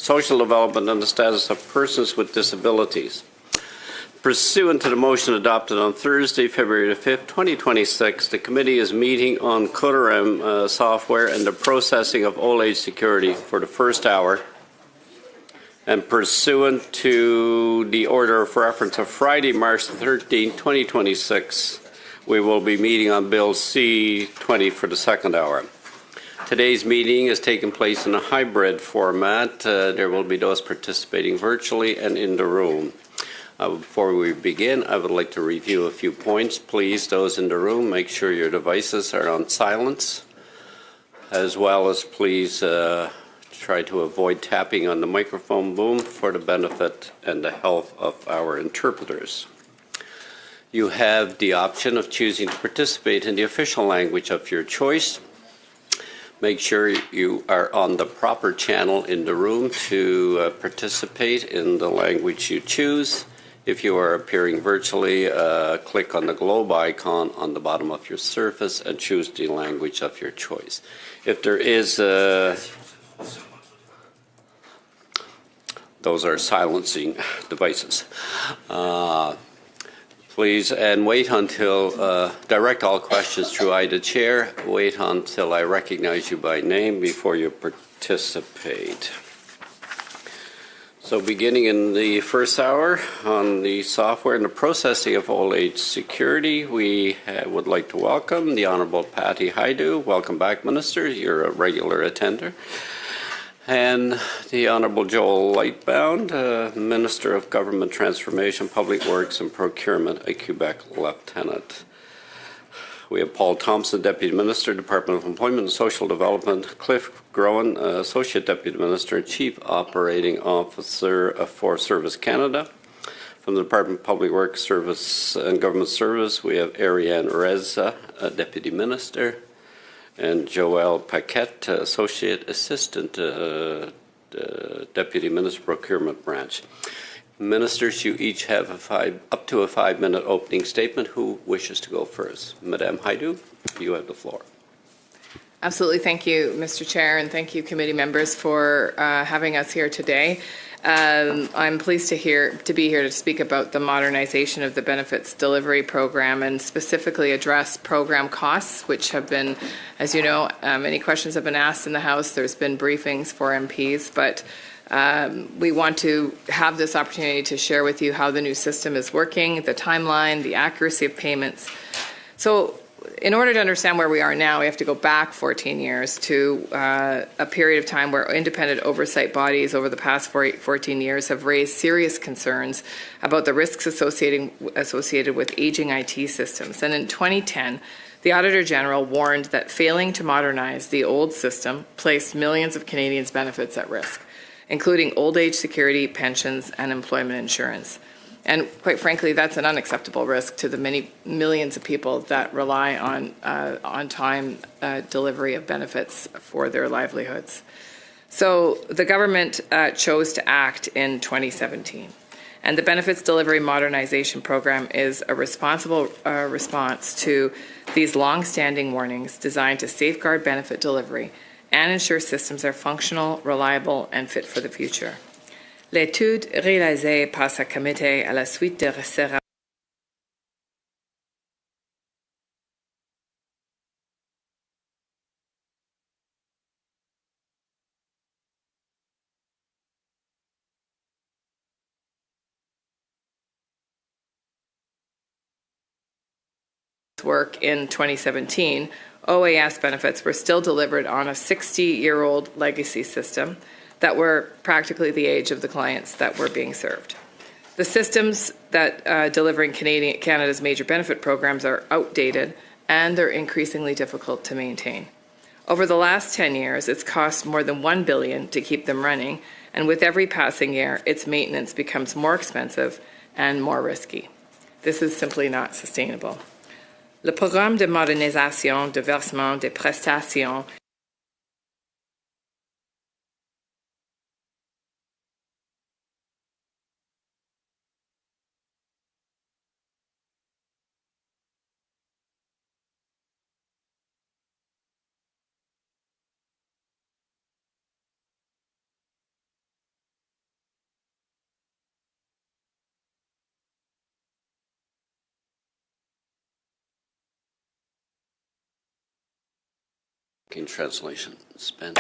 social development, and the status of persons with disabilities. Pursuant to the motion adopted on Thursday, February 5th, 2026, the committee is meeting on Coderem software and the processing of old age security for the first hour. And pursuant to the order of reference of Friday, March 13th, 2026, we will be meeting on Bill C-20 for the second hour. Today's meeting is taking place in a hybrid format. There will be those participating virtually and in the room. Before we begin, I would like to review a few points. Please, those in the room, make sure your devices are on silence, as well as please try to avoid tapping on the microphone boom for the benefit and the health of our interpreters. You have the option of choosing to participate in the official language of your choice. Make sure you are on the proper channel in the room to participate in the language you choose. If you are appearing virtually, click on the globe icon on the bottom of your surface and choose the language of your choice. If there is those are silencing devices. Please, and wait until, direct all questions through the chair. Wait until I recognize you by name before you participate. So beginning in the first hour on the software and the processing of old age security, we would like to welcome the Honourable Patty Hadju. Welcome back, Minister. You're a regular attender. And the Honourable Joel Lightbound, Minister of Government Transformation, Public Works and Procurement, a Quebec Lieutenant. We have Paul Thompson, Deputy Minister, Department of Employment and Social Development, Cliff Groen, Associate Deputy Minister and Chief Operating Officer for Service Canada. From the Department of Public Works Service and Government Service, we have Ariane Reza, Deputy Minister, and Joelle Paquette, Associate Assistant Deputy Minister, Procurement Branch. Ministers, you each have up to a 5-minute opening statement. Who wishes to go first? Madame Hadju, you have the floor. Absolutely. Thank you, Mr. Chair, and thank you, committee members, for having us here today. I'm pleased to be here to speak about the modernization of the benefits delivery program and specifically address program costs, which have been, as you know, many questions have been asked in the House. There's been briefings for MPs, but we want to have this opportunity to share with you how the new system is working, the timeline, the accuracy of payments. So in order to understand where we are now, we have to go back 14 years to a period of time where independent oversight bodies over the past 14 years have raised serious concerns about the risks associated with aging IT systems. And in 2010, the Auditor General warned that failing to modernize the old system placed millions of Canadians' benefits at risk, including old age security, pensions, and employment insurance. And quite frankly, that's an unacceptable risk to the many millions of people that rely on on-time delivery of benefits for their livelihoods. So the government chose to act in 2017. And the Benefits Delivery Modernization Program is a responsible response to these long-standing warnings designed to safeguard benefit delivery and ensure systems are functional, reliable, and fit for the future. L'étude réalisée par ce comité à la suite de ces work in 2017, OAS benefits were still delivered on a 60-year-old legacy system that were practically the age of the clients that were being served. The systems that delivering Canada's major benefit programs are outdated and they're increasingly difficult to maintain. Over the last 10 years, it's cost more than $1 billion to keep them running, and with every passing year, its maintenance becomes more expensive and more risky. This is simply not sustainable. Le programme de modernisation de versement des prestations getting translation. Spend.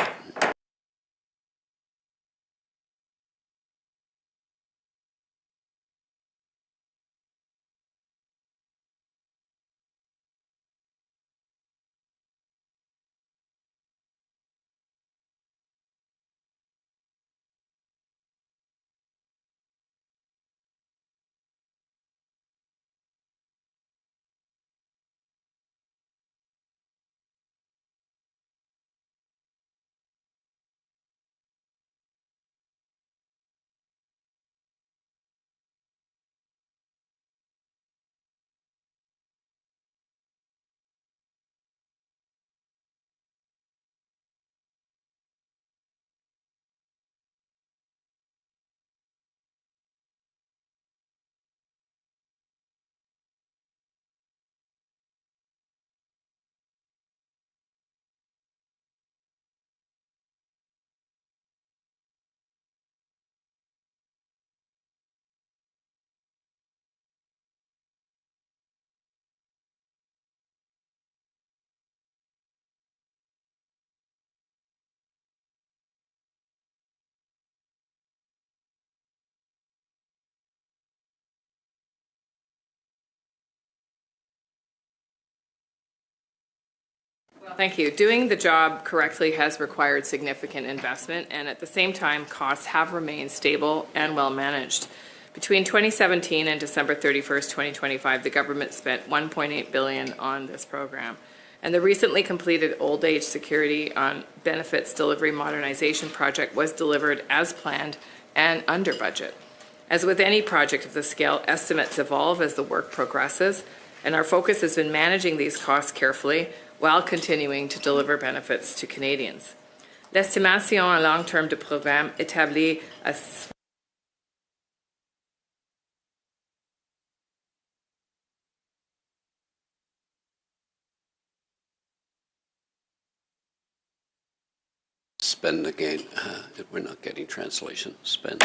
Thank you. Doing the job correctly has required significant investment, and at the same time, costs have remained stable and well managed. Between 2017 and December 31st, 2025, the government spent $1.8 billion on this program. And the recently completed Old Age Security on Benefits Delivery Modernization project was delivered as planned and under budget. As with any project of this scale, estimates evolve as the work progresses, and our focus has been managing these costs carefully while continuing to deliver benefits to Canadians. L'estimation à long terme du programme établie à Spend again. We're not getting translation. Spend.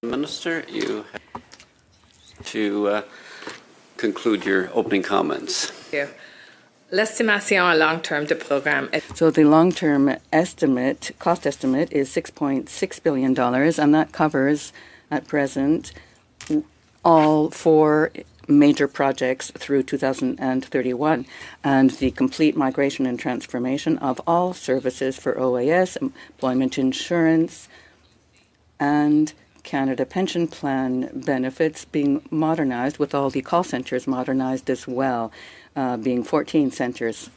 Minister, you have to conclude your opening comments. Thank you. L'estimation à long terme du programme. So the long-term estimate, cost estimate, is $6.6 billion, and that covers, at present, all 4 major projects through 2031, and the complete migration and transformation of all services for OAS, employment insurance, and Canada Pension Plan benefits being modernized, with all the call centres modernized as well, being 14 centres.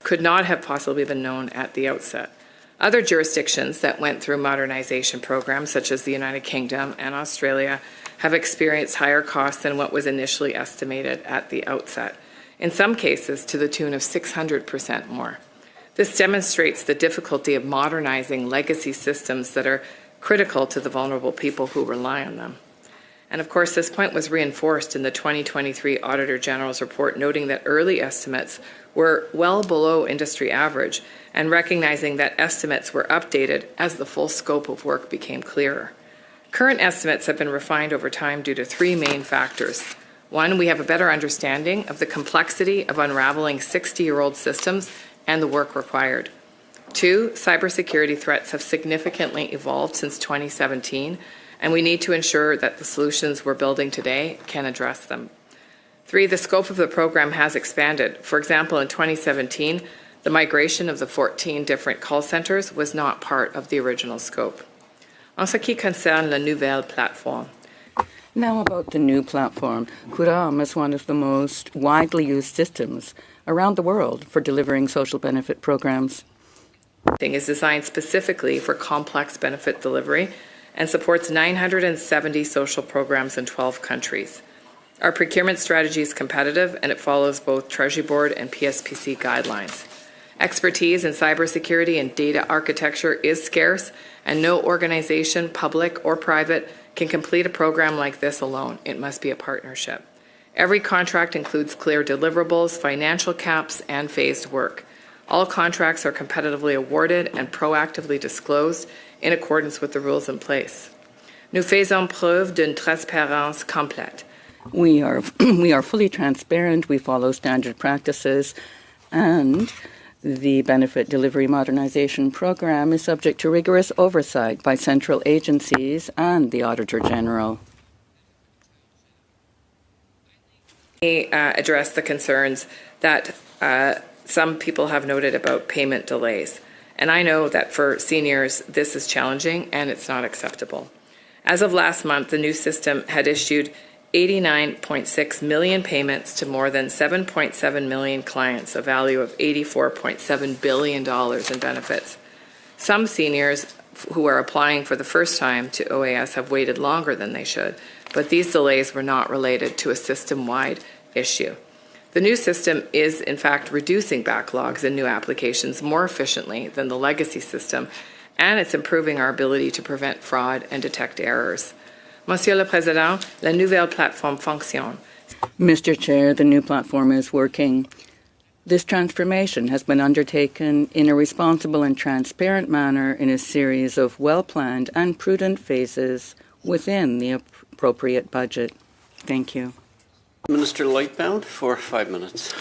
Could not have possibly been known at the outset. Other jurisdictions that went through modernization programs, such as the United Kingdom and Australia, have experienced higher costs than what was initially estimated at the outset, in some cases to the tune of 600% more. This demonstrates the difficulty of modernizing legacy systems that are critical to the vulnerable people who rely on them. And of course, this point was reinforced in the 2023 Auditor General's report, noting that early estimates were well below industry average, and recognizing that estimates were updated as the full scope of work became clearer. Current estimates have been refined over time due to 3 main factors. 1, we have a better understanding of the complexity of unraveling 60-year-old systems and the work required. 2, cybersecurity threats have significantly evolved since 2017, and we need to ensure that the solutions we're building today can address them. 3, the scope of the program has expanded. For example, in 2017, the migration of the 14 different call centres was not part of the original scope. En ce qui concerne la nouvelle plateforme. Now about the new platform. CURAM is one of the most widely used systems around the world for delivering social benefit programs. Is designed specifically for complex benefit delivery and supports 970 social programs in 12 countries. Our procurement strategy is competitive, and it follows both Treasury Board and PSPC guidelines. Expertise in cybersecurity and data architecture is scarce, and no organization, public or private, can complete a program like this alone. It must be a partnership. Every contract includes clear deliverables, financial caps, and phased work. All contracts are competitively awarded and proactively disclosed in accordance with the rules in place. Nous faisons preuve d'une transparence complète. We are fully transparent, we follow standard practices, and the Benefit Delivery Modernization Program is subject to rigorous oversight by central agencies and the Auditor General. Address the concerns that some people have noted about payment delays. And I know that for seniors, this is challenging and it's not acceptable. As of last month, the new system had issued 89.6 million payments to more than 7.7 million clients, a value of $84.7 billion in benefits. Some seniors who are applying for the first time to OAS have waited longer than they should, but these delays were not related to a system-wide issue. The new system is, in fact, reducing backlogs and new applications more efficiently than the legacy system, and it's improving our ability to prevent fraud and detect errors. Monsieur le Président, la nouvelle plateforme fonctionne. Mr. Chair, the new platform is working. This transformation has been undertaken in a responsible and transparent manner in a series of well-planned and prudent phases within the appropriate budget. Thank you. Minister Lightbound for 5 minutes.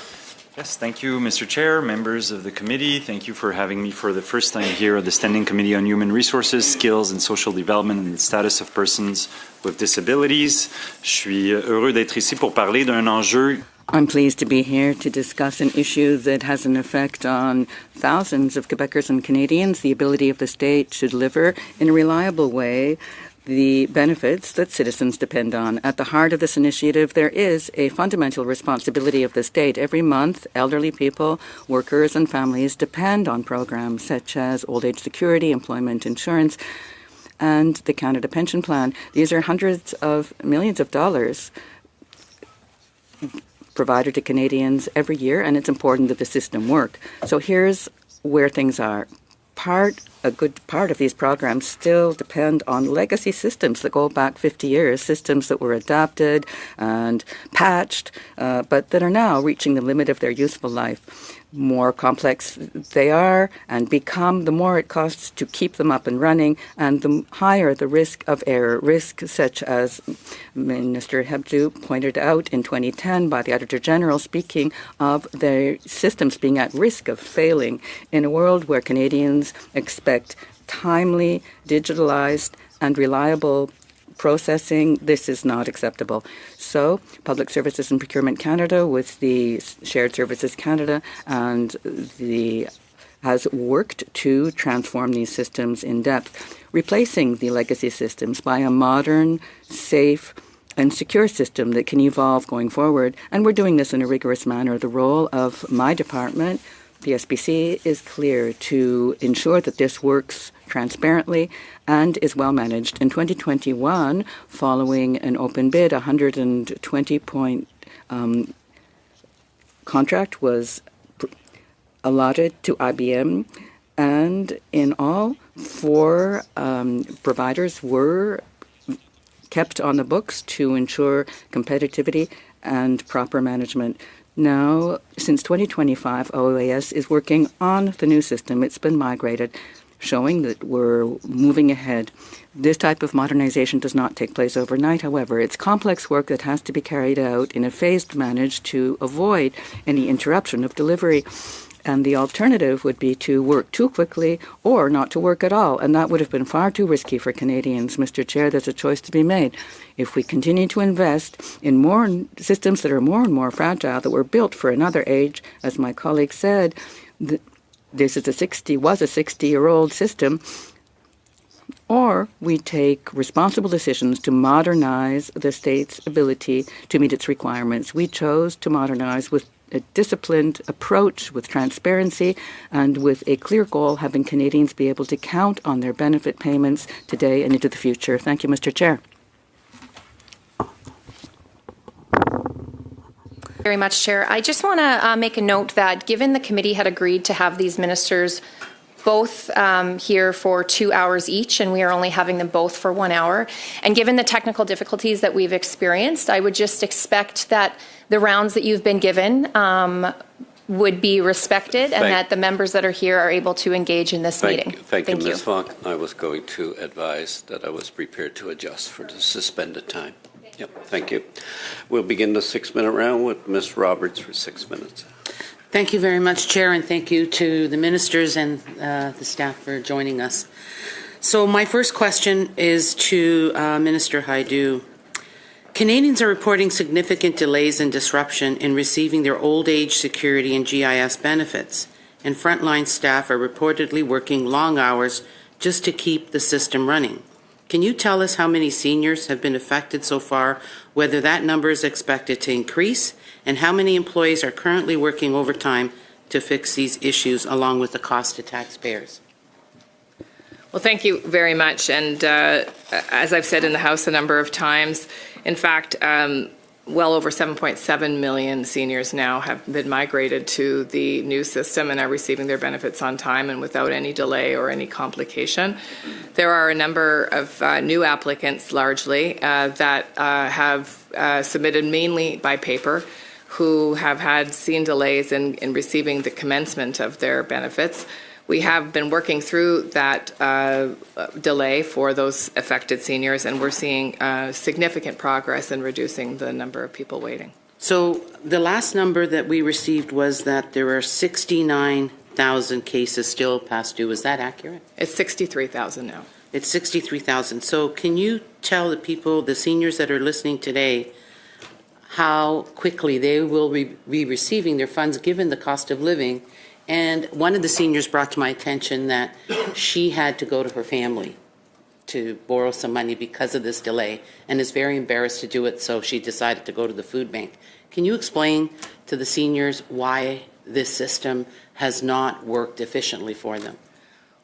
Yes, thank you, Mr. Chair, members of the committee. Thank you for having me for the first time here at the Standing Committee on Human Resources, Skills and Social Development and the Status of Persons with Disabilities. Je suis heureux d'être ici pour parler d'un enjeu. I'm pleased to be here to discuss an issue that has an effect on thousands of Quebecers and Canadians, the ability of the state to deliver in a reliable way the benefits that citizens depend on. At the heart of this initiative, there is a fundamental responsibility of the state. Every month, elderly people, workers, and families depend on programs such as old age security, employment insurance, and the Canada Pension Plan. These are hundreds of millions of dollars provided to Canadians every year, and it's important that the system work. So here's where things are. A good part of these programs still depend on legacy systems that go back 50 years, systems that were adapted and patched, but that are now reaching the limit of their useful life. more complex they are and become, the more it costs to keep them up and running, and the higher the risk of error, risk such as Minister Hadju pointed out in 2010 by the Auditor General, speaking of their systems being at risk of failing in a world where Canadians expect timely, digitalized, and reliable processing. This is not acceptable. So Public Services and Procurement Canada, with the Shared Services Canada, and has worked to transform these systems in depth, replacing the legacy systems by a modern, safe, and secure system that can evolve going forward. And we're doing this in a rigorous manner. The role of my department, the SPC, is clear to ensure that this works transparently and is well managed. In 2021, following an open bid, 120-point contract was allotted to IBM, and in all, 4 providers were kept on the books to ensure competitivity and proper management. Now, since 2025, OAS is working on the new system. It's been migrated, showing that we're moving ahead. This type of modernization does not take place overnight, however. It's complex work that has to be carried out in a phased manner to avoid any interruption of delivery. And the alternative would be to work too quickly or not to work at all, and that would have been far too risky for Canadians. Mr. Chair, there's a choice to be made. If we continue to invest in more systems that are more and more fragile, that were built for another age, as my colleague said, this is was a 60-year-old system, or we take responsible decisions to modernize the state's ability to meet its requirements. We chose to modernize with a disciplined approach, with transparency, and with a clear goal, having Canadians be able to count on their benefit payments today and into the future. Thank you, Mr. Chair. Very much, Chair. I just want to make a note that given the committee had agreed to have these ministers both here for 2 hours each, and we are only having them both for 1 hour, and given the technical difficulties that we've experienced, I would just expect that the rounds that you've been given would be respected, and that the members that are here are able to engage in this meeting. Thank you, Ms. Falk. I was going to advise that I was prepared to adjust for the suspended time. Yep, thank you. We'll begin the 6-minute round with Ms. Roberts for 6 minutes. Thank you very much, Chair, and thank you to the ministers and the staff for joining us. So my first question is to Minister Hadju. Canadians are reporting significant delays and disruption in receiving their old age security and GIS benefits, and frontline staff are reportedly working long hours just to keep the system running. Can you tell us how many seniors have been affected so far, whether that number is expected to increase, and how many employees are currently working overtime to fix these issues along with the cost to taxpayers? Well, thank you very much. And as I've said in the House a number of times, in fact, well over 7.7 million seniors now have been migrated to the new system and are receiving their benefits on time and without any delay or any complication. There are a number of new applicants, largely, that have submitted mainly by paper, who have seen delays in receiving the commencement of their benefits. We have been working through that delay for those affected seniors, and we're seeing significant progress in reducing the number of people waiting. So the last number that we received was that there are 69,000 cases still past due. Is that accurate? It's 63,000 now. It's 63,000. So can you tell the people, the seniors that are listening today, how quickly they will be receiving their funds given the cost of living? And one of the seniors brought to my attention that she had to go to her family to borrow some money because of this delay and is very embarrassed to do it, so she decided to go to the food bank. Can you explain to the seniors why this system has not worked efficiently for them?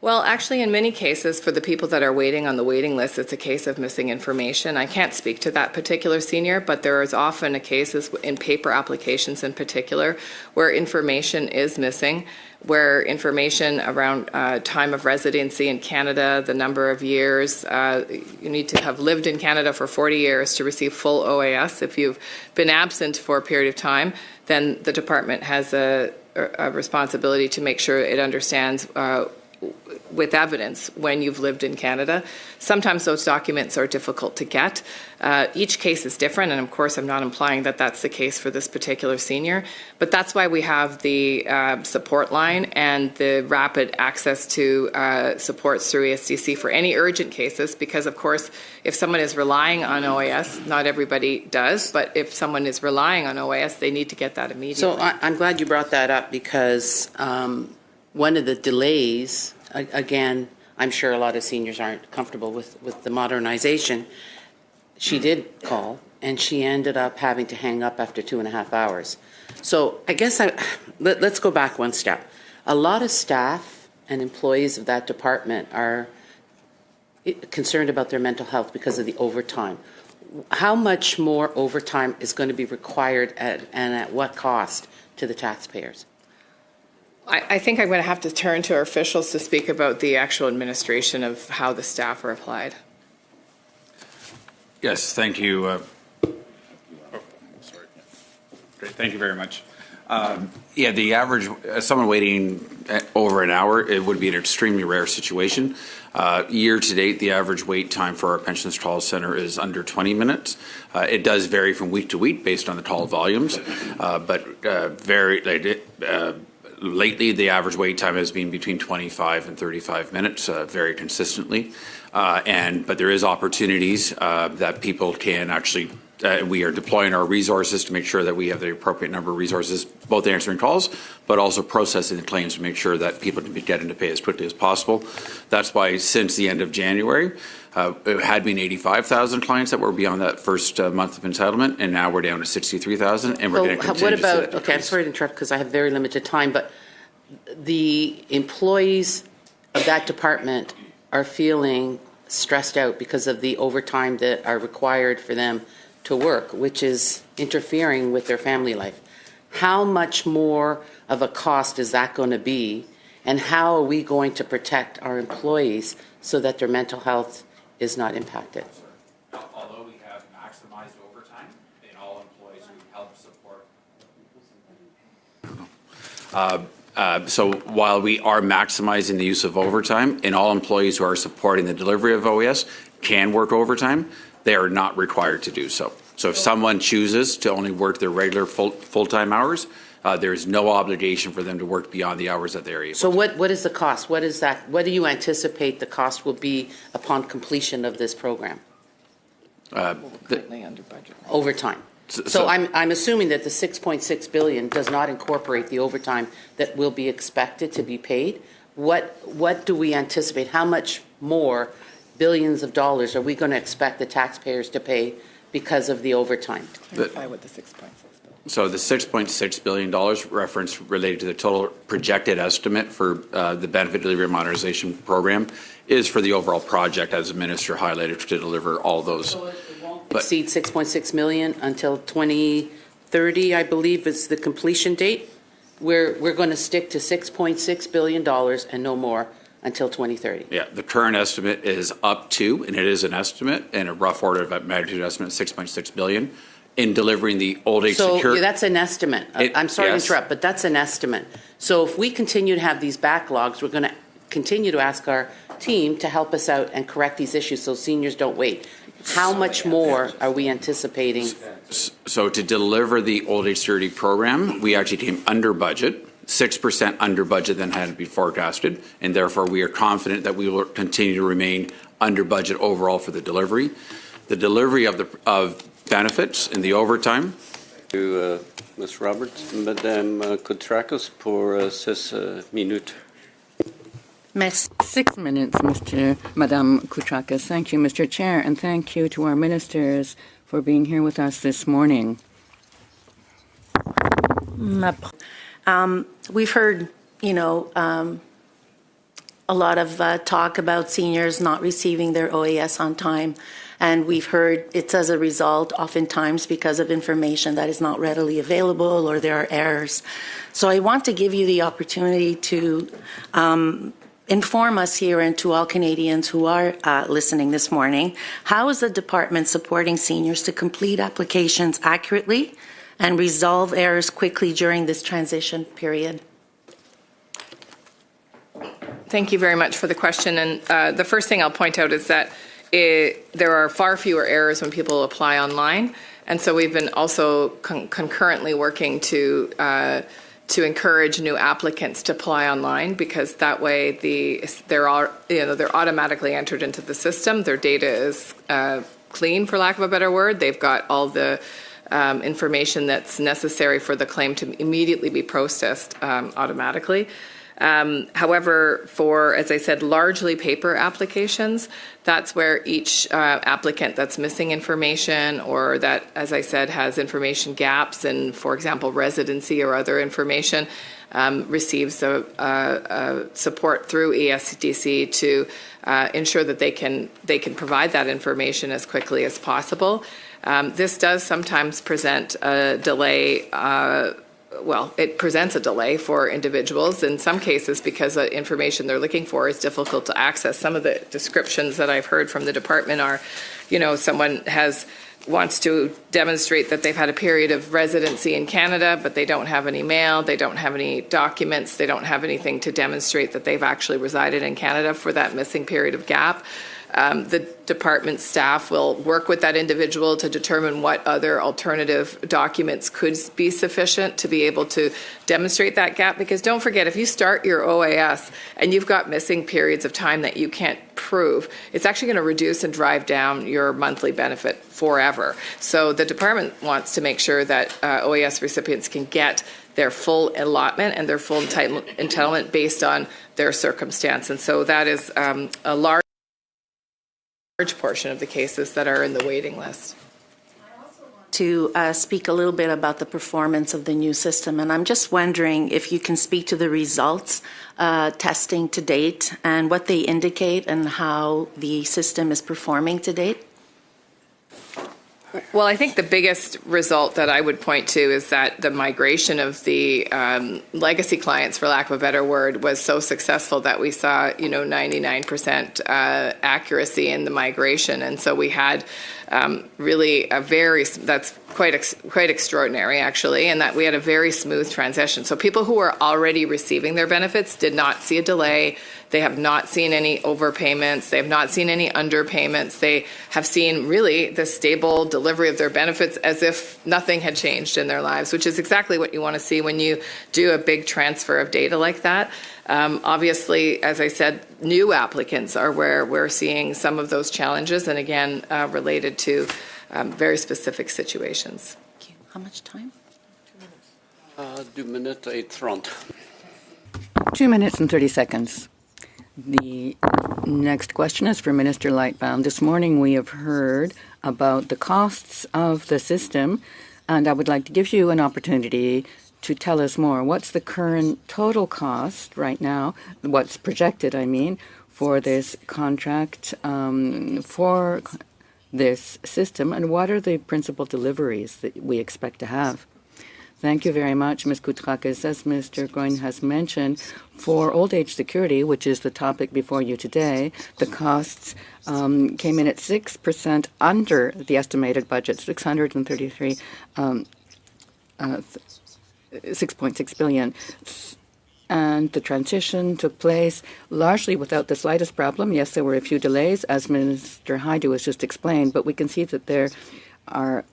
Well, actually, in many cases, for the people that are waiting on the waiting list, it's a case of missing information. I can't speak to that particular senior, but there is often a cases in paper applications in particular where information is missing, where information around time of residency in Canada, the number of years, you need to have lived in Canada for 40 years to receive full OAS. If you've been absent for a period of time, then the department has a a responsibility to make sure it understands with evidence when you've lived in Canada. Sometimes those documents are difficult to get. Each case is different, and of course I'm not implying that that's the case for this particular senior, but that's why we have the support line and the rapid access to supports through ESDC for any urgent cases, because of course if someone is relying on OAS, not everybody does, but if someone is relying on OAS, they need to get that immediately. So I'm glad you brought that up, because one of the delays, again, I'm sure a lot of seniors aren't comfortable with the modernization. She did call, and she ended up having to hang up after 2.5 hours. So I guess let's go back one step. A lot of staff and employees of that department are concerned about their mental health because of the overtime. How much more overtime is going to be required and at what cost to the taxpayers? I think I'm going to have to turn to our officials to speak about the actual administration of how the staff are applied. Yes, thank you. Sorry. Great, thank you very much. Yeah, the average, someone waiting over an hour, it would be an extremely rare situation. Year to date, the average wait time for our pensions call center is under 20 minutes. It does vary from week to week based on the call volumes, but lately, the average wait time has been between 25 and 35 minutes, very consistently. But there is opportunities that people can actually. We are deploying our resources to make sure that we have the appropriate number of resources, both answering calls, but also processing the claims to make sure that people can be getting to pay as quickly as possible. That's why since the end of January, it had been 85,000 clients that were beyond that first month of entitlement, and now we're down to 63,000, and we're going to continue to see that decrease. Okay, I'm sorry to interrupt because I have very limited time, but the employees of that department are feeling stressed out because of the overtime that are required for them to work, which is interfering with their family life. How much more of a cost is that going to be, and how are we going to protect our employees so that their mental health is not impacted? Although we have maximized overtime in all employees who help support. So while we are maximizing the use of overtime, and all employees who are supporting the delivery of OAS can work overtime, they are not required to do so. So if someone chooses to only work their regular full-time hours, there is no obligation for them to work beyond the hours that they are able to. So what is the cost? What is that? What do you anticipate the cost will be upon completion of this program? Completely under budget. Overtime. So I'm assuming that the $6.6 billion does not incorporate the overtime that will be expected to be paid. What do we anticipate? How much more billions of dollars are we going to expect the taxpayers to pay because of the overtime? Clarify what the 6.6 billion. So the $6.6 billion reference related to the total projected estimate for the benefit delivery modernization program is for the overall project, as the minister highlighted, to deliver all those. So it won't exceed $6.6 million until 2030, I believe, is the completion date. We're going to stick to $6.6 billion and no more until 2030. Yeah, the current estimate is up to, and it is an estimate, and a rough order of magnitude estimate, $6.6 billion in delivering the old age secure. So that's an estimate. I'm sorry to interrupt, but that's an estimate. So if we continue to have these backlogs, we're going to continue to ask our team to help us out and correct these issues so seniors don't wait. How much more are we anticipating? So to deliver the old age security program, we actually came under budget. 6% under budget than had been forecasted, and therefore we are confident that we will continue to remain under budget overall for the delivery. The delivery of benefits in the overtime. To Ms. Roberts, Madame Koutrakos, pour 6 minutes. 6 minutes, Madame Koutrakos. Thank you, Mr. Chair, and thank you to our ministers for being here with us this morning. We've heard, a lot of talk about seniors not receiving their OAS on time, and we've heard it's as a result, oftentimes because of information that is not readily available or there are errors. So I want to give you the opportunity to inform us here and to all Canadians who are listening this morning, how is the department supporting seniors to complete applications accurately and resolve errors quickly during this transition period? Thank you very much for the question. And the first thing I'll point out is that there are far fewer errors when people apply online. And so we've been also concurrently working to encourage new applicants to apply online, because that way they're automatically entered into the system. Their data is clean, for lack of a better word. They've got all the information that's necessary for the claim to immediately be processed automatically. However, for, as I said, largely paper applications, that's where each applicant that's missing information, or that, as I said, has information gaps in, for example, residency or other information, receives support through ESDC to ensure that they can provide that information as quickly as possible. This does sometimes present a delay. It presents a delay for individuals in some cases because the information they're looking for is difficult to access. Some of the descriptions that I've heard from the department are, someone wants to demonstrate that they've had a period of residency in Canada, but they don't have any mail, they don't have any documents, they don't have anything to demonstrate that they've actually resided in Canada for that missing period of gap. The department staff will work with that individual to determine what other alternative documents could be sufficient to be able to demonstrate that gap. Because don't forget, if you start your OAS and you've got missing periods of time that you can't prove, it's actually going to reduce and drive down your monthly benefit forever. So the department wants to make sure that OAS recipients can get their full allotment and their full entitlement based on their circumstance. And so that is a large portion of the cases that are in the waiting list. To speak a little bit about the performance of the new system, and I'm just wondering if you can speak to the results testing to date and what they indicate and how the system is performing to date. Well, I think the biggest result that I would point to is that the migration of the legacy clients, for lack of a better word, was so successful that we saw, 99% accuracy in the migration. And so we had really that's quite extraordinary, actually, and that we had a very smooth transition. So people who were already receiving their benefits did not see a delay. They have not seen any overpayments. They have not seen any underpayments. They have seen really the stable delivery of their benefits as if nothing had changed in their lives, which is exactly what you want to see when you do a big transfer of data like that. Obviously, as I said, new applicants are where we're seeing some of those challenges, and again, related to very specific situations. Thank you. How much time? 2 minutes 30. 2 minutes and 30 seconds. The next question is for Minister Lightbound. This morning we have heard about the costs of the system, and I would like to give you an opportunity to tell us more. What's the current total cost right now, what's projected, for this contract, for this system, and what are the principal deliveries that we expect to have? Thank you very much, Ms. Koutrakis. As Mr. Groin has mentioned, for old age security, which is the topic before you today, the costs came in at 6% under the estimated budget, 6.6 billion. And the transition took place largely without the slightest problem. Yes, there were a few delays, as Minister Hadju has just explained, but we can see that there are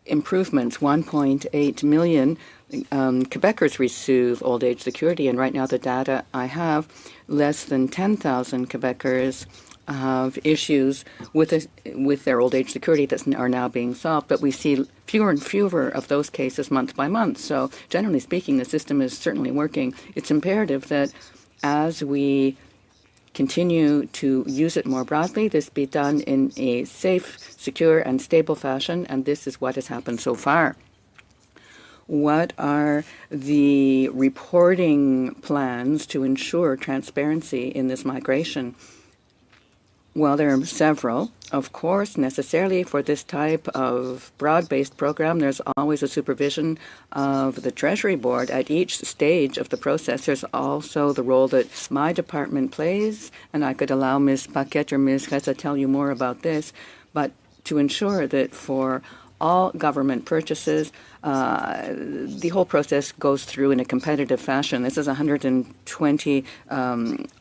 improvements. 1.8 million Quebecers receive old age security, and right now the data I have, less than 10,000 Quebecers have issues with their old age security that are now being solved, but we see fewer and fewer of those cases month by month. So generally speaking, the system is certainly working. It's imperative that as we continue to use it more broadly, this be done in a safe, secure, and stable fashion, and this is what has happened so far. What are the reporting plans to ensure transparency in this migration? Well, there are several. Of course, necessarily for this type of broad-based program, there's always a supervision of the Treasury Board at each stage of the process. There's also the role that my department plays, and I could allow Ms. Paquette or Ms. Reza to tell you more about this, but to ensure that for all government purchases. The whole process goes through in a competitive fashion. This is $120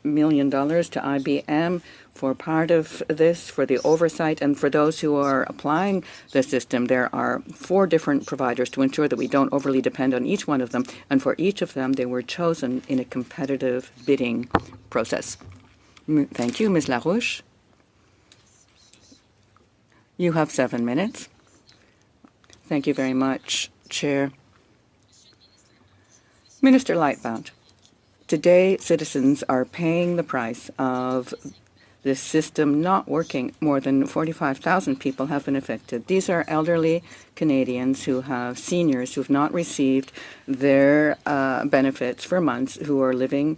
million to IBM for part of this, for the oversight, and for those who are applying the system. There are 4 different providers to ensure that we don't overly depend on each one of them, and for each of them they were chosen in a competitive bidding process. Thank you. Ms. Larouche. You have 7 minutes. Thank you very much, Chair. Minister Lightbound, today citizens are paying the price of this system not working. More than 45,000 people have been affected. These are elderly Canadians who have seniors who have not received their benefits for months, who are living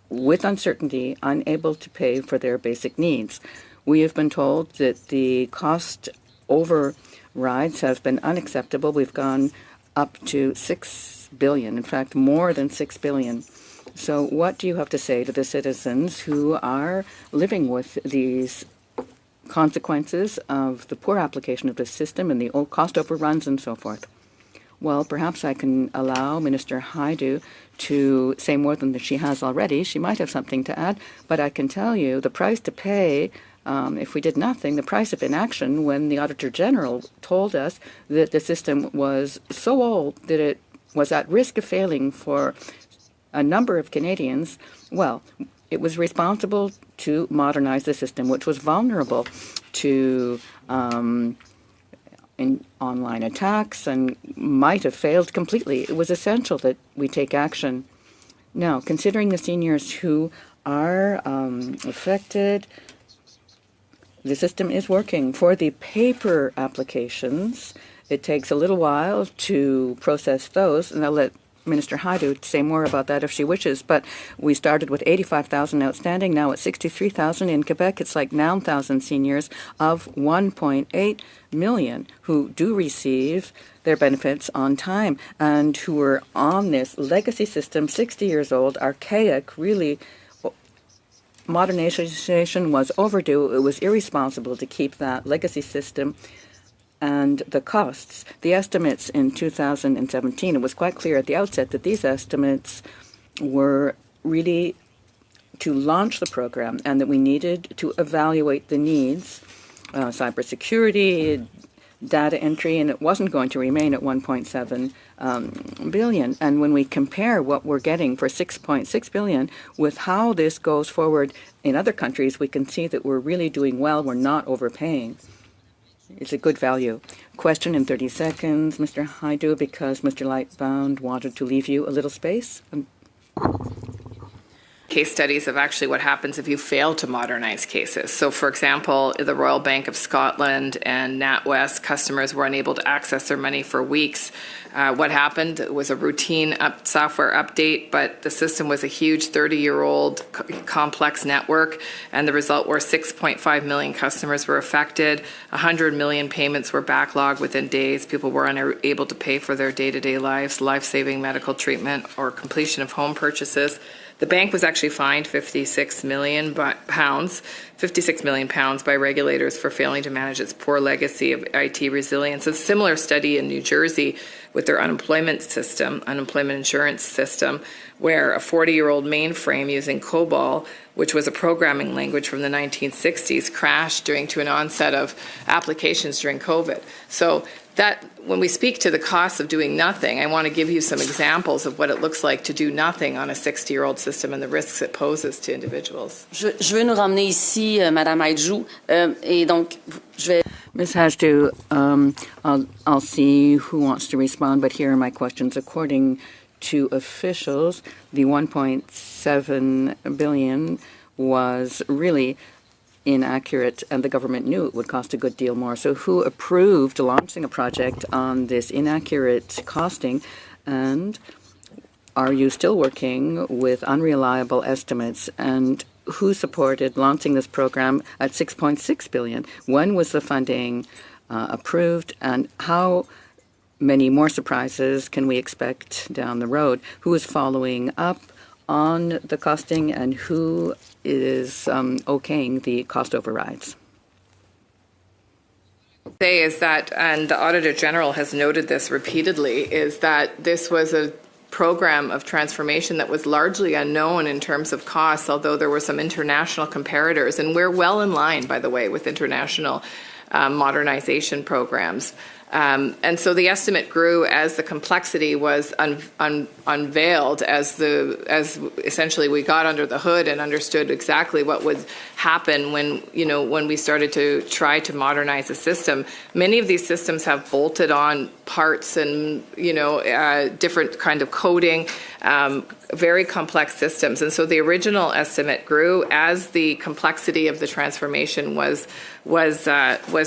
with uncertainty, unable to pay for their basic needs. We have been told that the cost overrides have been unacceptable. We've gone up to $6 billion, in fact, more than $6 billion. So what do you have to say to the citizens who are living with these consequences of the poor application of the system and the cost overruns and so forth? Well, perhaps I can allow Minister Hadju to say more than she has already. She might have something to add, but I can tell you the price to pay if we did nothing, the price of inaction, when the Auditor General told us that the system was so old that it was at risk of failing for a number of Canadians, well, it was responsible to modernize the system, which was vulnerable to in online attacks and might have failed completely. It was essential that we take action. Now, considering the seniors who are affected, the system is working. For the paper applications, it takes a little while to process those, and I'll let Minister Hadju say more about that if she wishes, but we started with 85,000 outstanding, now it's 63,000 in Quebec. It's like 9,000 seniors of 1.8 million who do receive their benefits on time and who are on this legacy system, 60 years old, archaic, really. Modernization was overdue. It was irresponsible to keep that legacy system. And the costs, the estimates in 2017, it was quite clear at the outset that these estimates were really to launch the program and that we needed to evaluate the needs, cybersecurity, data entry, and it wasn't going to remain at 1.7 billion. And when we compare what we're getting for 6.6 billion with how this goes forward in other countries, we can see that we're really doing well. We're not overpaying. It's a good value. Question in 30 seconds, Mr. Hadju, because Mr. Lightbound wanted to leave you a little space. Case studies of actually what happens if you fail to modernize cases. So, for example, the Royal Bank of Scotland and NatWest customers were unable to access their money for weeks. What happened was a routine software update, but the system was a huge 30-year-old complex network, and the result were 6.5 million customers were affected. 100 million payments were backlogged within days. People were unable to pay for their day-to-day lives, life-saving medical treatment, or completion of home purchases. The bank was actually fined £56 million by regulators for failing to manage its poor legacy of IT resilience. A similar study in New Jersey with their unemployment insurance system, where a 40-year-old mainframe using COBOL, which was a programming language from the 1960s, crashed due to an onset of applications during COVID. So that when we speak to the costs of doing nothing, I want to give you some examples of what it looks like to do nothing on a 60-year-old system and the risks it poses to individuals. Je veux nous ramener ici, Madame Hadju, et donc je vais. Ms. Hadju, I'll see who wants to respond, but here are my questions. According to officials, the 1.7 billion was really inaccurate, and the government knew it would cost a good deal more. So who approved launching a project on this inaccurate costing, and are you still working with unreliable estimates? And who supported launching this program at 6.6 billion? When was the funding approved, and how many more surprises can we expect down the road? Who is following up on the costing, and who is okaying the cost overrides? Say is that, and the Auditor General has noted this repeatedly, is that this was a program of transformation that was largely unknown in terms of costs, although there were some international comparators, and we're well in line, by the way, with international modernization programs. And so the estimate grew as the complexity was unveiled, as essentially we got under the hood and understood exactly what would happen when we started to try to modernize a system. Many of these systems have bolted on parts and different kind of coding, very complex systems. And so the original estimate grew as the complexity of the transformation was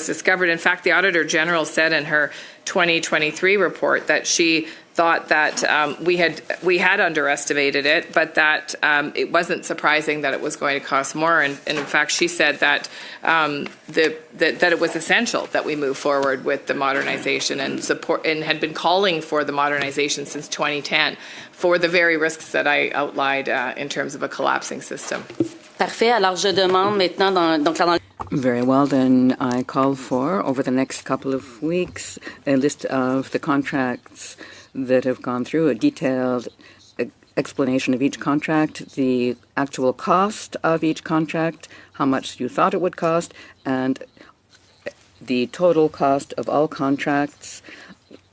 discovered. In fact, the Auditor General said in her 2023 report that she thought that we had underestimated it, but that it wasn't surprising that it was going to cost more. And in fact, she said that that it was essential that we move forward with the modernization and support, and had been calling for the modernization since 2010 for the very risks that I outlined in terms of a collapsing system. Parfait. Alors, je demande maintenant, Very well, then I call for, over the next couple of weeks, a list of the contracts that have gone through, a detailed explanation of each contract, the actual cost of each contract, how much you thought it would cost, and the total cost of all contracts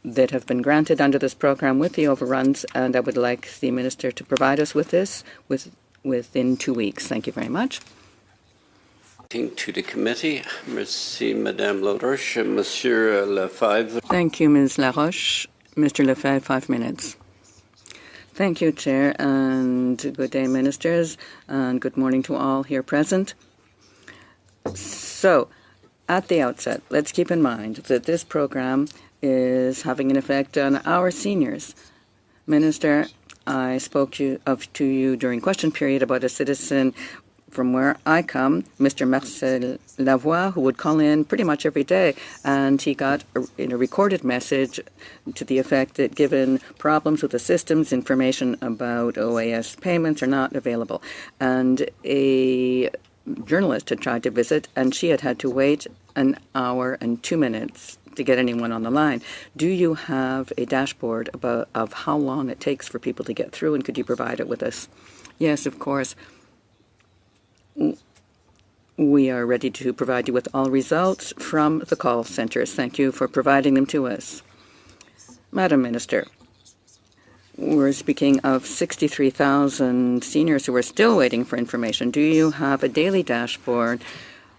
that have been granted under this program with the overruns. And I would like the Minister to provide us with this within 2 weeks. Thank you very much. To the committee. Merci, Madame Laroche. Monsieur Lefebvre. Thank you, Ms. Laroche. Mr. Lefebvre, 5 minutes. Thank you, Chair, and good day, Ministers, and good morning to all here present. So, at the outset, let's keep in mind that this program is having an effect on our seniors. Minister, I spoke to you during question period about a citizen from where I come, Mr. Marcel Lavoie, who would call in pretty much every day, and he got a recorded message to the effect that given problems with the systems, information about OAS payments are not available. And a journalist had tried to visit, and she had to wait an hour and 2 minutes to get anyone on the line. Do you have a dashboard of how long it takes for people to get through, and could you provide it with us? Yes, of course. We are ready to provide you with all results from the call centers. Thank you for providing them to us. Madam Minister, we're speaking of 63,000 seniors who are still waiting for information. Do you have a daily dashboard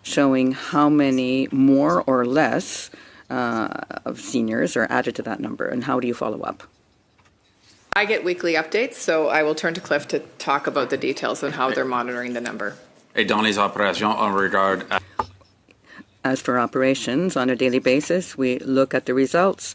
showing how many more or less of seniors are added to that number, and how do you follow up? I get weekly updates, so I will turn to Cliff to talk about the details on how they're monitoring the number. Et dans les opérations, on regarde. As for operations, on a daily basis, we look at the results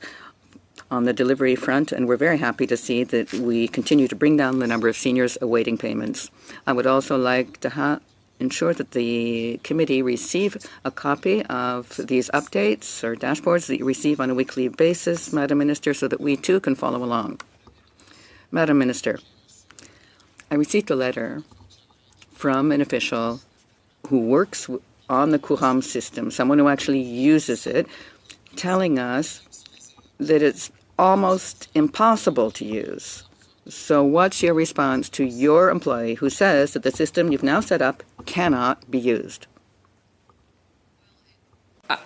on the delivery front, and we're very happy to see that we continue to bring down the number of seniors awaiting payments. I would also like to ensure that the committee receive a copy of these updates or dashboards that you receive on a weekly basis, Madam Minister, so that we too can follow along. Madam Minister, I received a letter from an official who works on the HUMA system, someone who actually uses it, telling us that it's almost impossible to use. So what's your response to your employee who says that the system you've now set up cannot be used?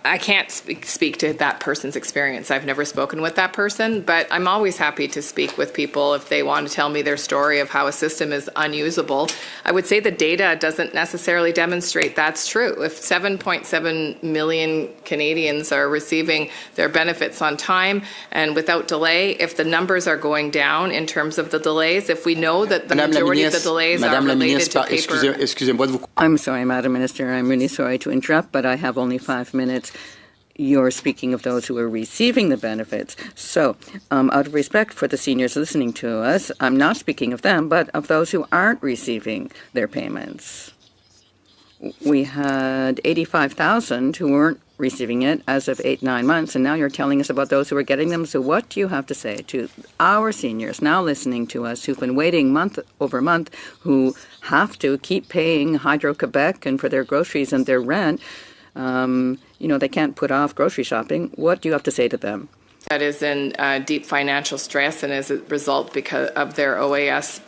I can't speak to that person's experience. I've never spoken with that person, but I'm always happy to speak with people if they want to tell me their story of how a system is unusable. I would say the data doesn't necessarily demonstrate that's true. If 7.7 million Canadians are receiving their benefits on time and without delay, if the numbers are going down in terms of the delays, if we know that the majority of the delays are related to paper. I'm sorry, Madam Minister, I'm really sorry to interrupt, but I have only 5 minutes. You're speaking of those who are receiving the benefits. So, out of respect for the seniors listening to us, I'm not speaking of them, but of those who aren't receiving their payments. We had 85,000 who weren't receiving it as of 8-9 months, and now you're telling us about those who are getting them. So what do you have to say to our seniors now listening to us who've been waiting month over month, who have to keep paying Hydro-Quebec and for their groceries and their rent? they can't put off grocery shopping. What do you have to say to them? That is in deep financial stress and as a result because of their OAS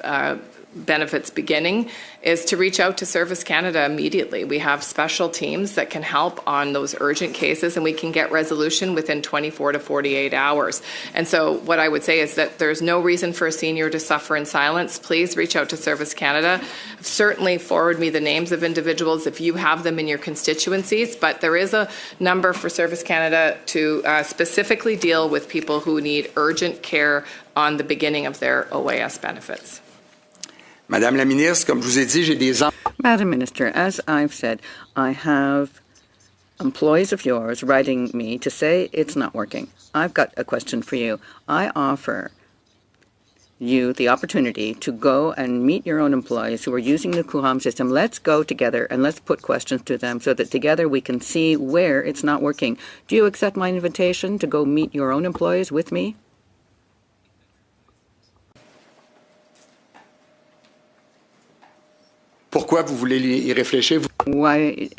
benefits beginning is to reach out to Service Canada immediately. We have special teams that can help on those urgent cases, and we can get resolution within 24 to 48 hours. And so what I would say is that there's no reason for a senior to suffer in silence. Please reach out to Service Canada. Certainly forward me the names of individuals if you have them in your constituencies, but there is a number for Service Canada to specifically deal with people who need urgent care on the beginning of their OAS benefits. Madame la Ministre, comme je vous ai dit, j'ai des... Madam Minister, as I've said, I have employees of yours writing me to say it's not working. I've got a question for you. I offer you the opportunity to go and meet your own employees who are using the CUHAM system. Let's go together and let's put questions to them so that together we can see where it's not working. Do you accept my invitation to go meet your own employees with me? Pourquoi vous voulez y réfléchir? Why,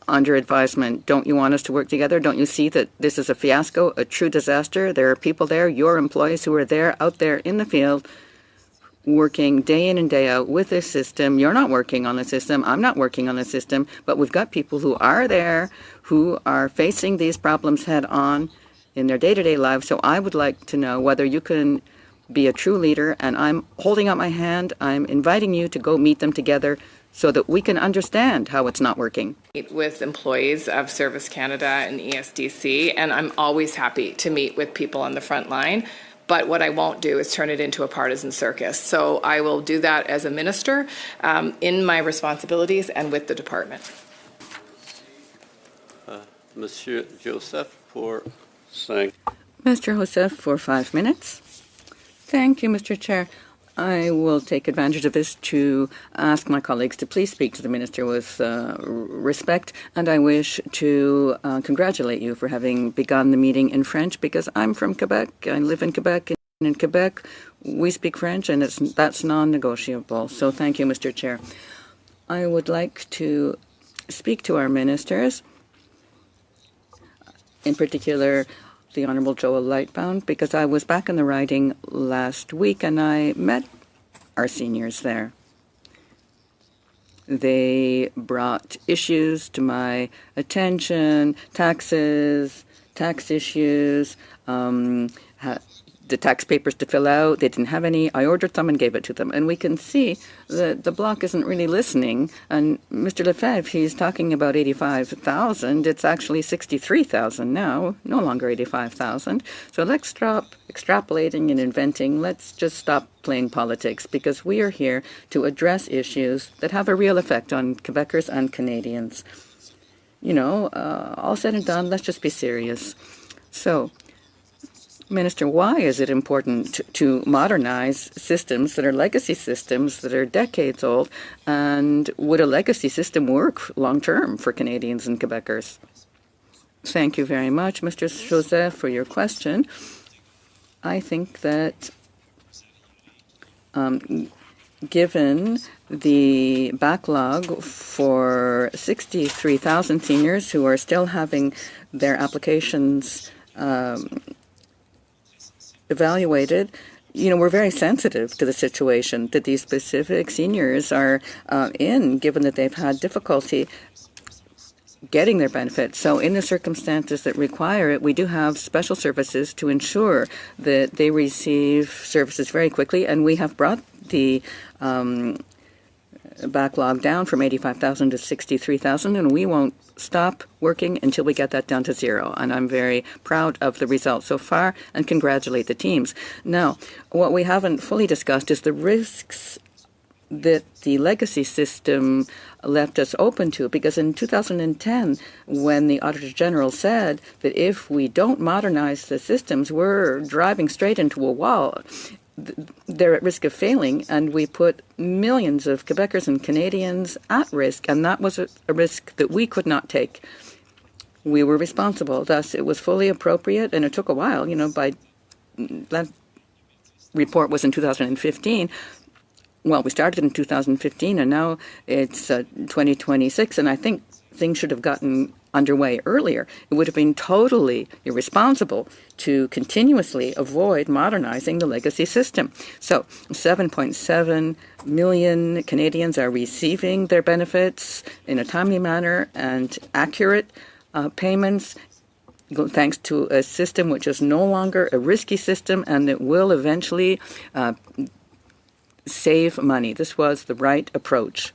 under advisement, don't you want us to work together? Don't you see that this is a fiasco, a true disaster? There are people there, your employees who are there, out there in the field, working day in and day out with this system. You're not working on the system. I'm not working on the system. But we've got people who are there, who are facing these problems head on in their day-to-day lives. So I would like to know whether you can be a true leader, and I'm holding out my hand. I'm inviting you to go meet them together so that we can understand how it's not working. With employees of Service Canada and ESDC, and I'm always happy to meet with people on the front line. But what I won't do is turn it into a partisan circus. So I will do that as a minister in my responsibilities and with the department. Monsieur Joseph for 5. Mr. Joseph for 5 minutes. Thank you, Mr. Chair. I will take advantage of this to ask my colleagues to please speak to the Minister with respect, and I wish to congratulate you for having begun the meeting in French, because I'm from Quebec. I live in Quebec, and in Quebec we speak French, and that's non-negotiable. So thank you, Mr. Chair. I would like to speak to our ministers, in particular the Honourable Joel Lightbound, because I was back in the riding last week and I met our seniors there. They brought issues to my attention, taxes, tax issues, the tax papers to fill out. They didn't have any. I ordered some and gave it to them. And we can see that the Bloc isn't really listening. And Mr. Lefebvre, he's talking about 85,000. It's actually 63,000 now, no longer 85,000. So let's stop extrapolating and inventing. Let's just stop playing politics, because we are here to address issues that have a real effect on Quebecers and Canadians. All said and done, let's just be serious. So, Minister, why is it important to modernize systems that are legacy systems that are decades old? And would a legacy system work long-term for Canadians and Quebecers? Thank you very much, Mr. Joseph, for your question. I think that given the backlog for 63,000 seniors who are still having their applications evaluated, we're very sensitive to the situation that these specific seniors are in, given that they've had difficulty getting their benefits. So in the circumstances that require it, we do have special services to ensure that they receive services very quickly, and we have brought the backlog down from 85,000 to 63,000, and we won't stop working until we get that down to zero. And I'm very proud of the results so far and congratulate the teams. Now, what we haven't fully discussed is the risks that the legacy system left us open to, because in 2010, when the Auditor General said that if we don't modernize the systems, we're driving straight into a wall, they're at risk of failing, and we put millions of Quebecers and Canadians at risk, and that was a risk that we could not take. We were responsible. Thus, it was fully appropriate, and it took a while. That report was in 2015. Well, we started in 2015, and now it's 2026, and I think things should have gotten underway earlier. It would have been totally irresponsible to continuously avoid modernizing the legacy system. So 7.7 million Canadians are receiving their benefits in a timely manner and accurate payments, thanks to a system which is no longer a risky system and that will eventually save money. This was the right approach,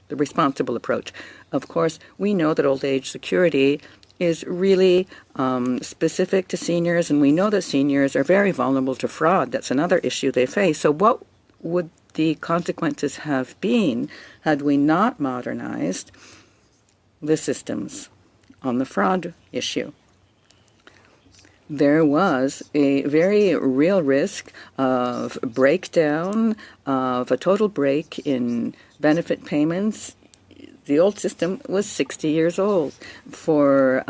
the responsible approach. Of course, we know that old age security is really specific to seniors, and we know that seniors are very vulnerable to fraud. That's another issue they face. So what would the consequences have been had we not modernized the systems on the fraud issue? There was a very real risk of breakdown, of a total break in benefit payments. The old system was 60 years old. For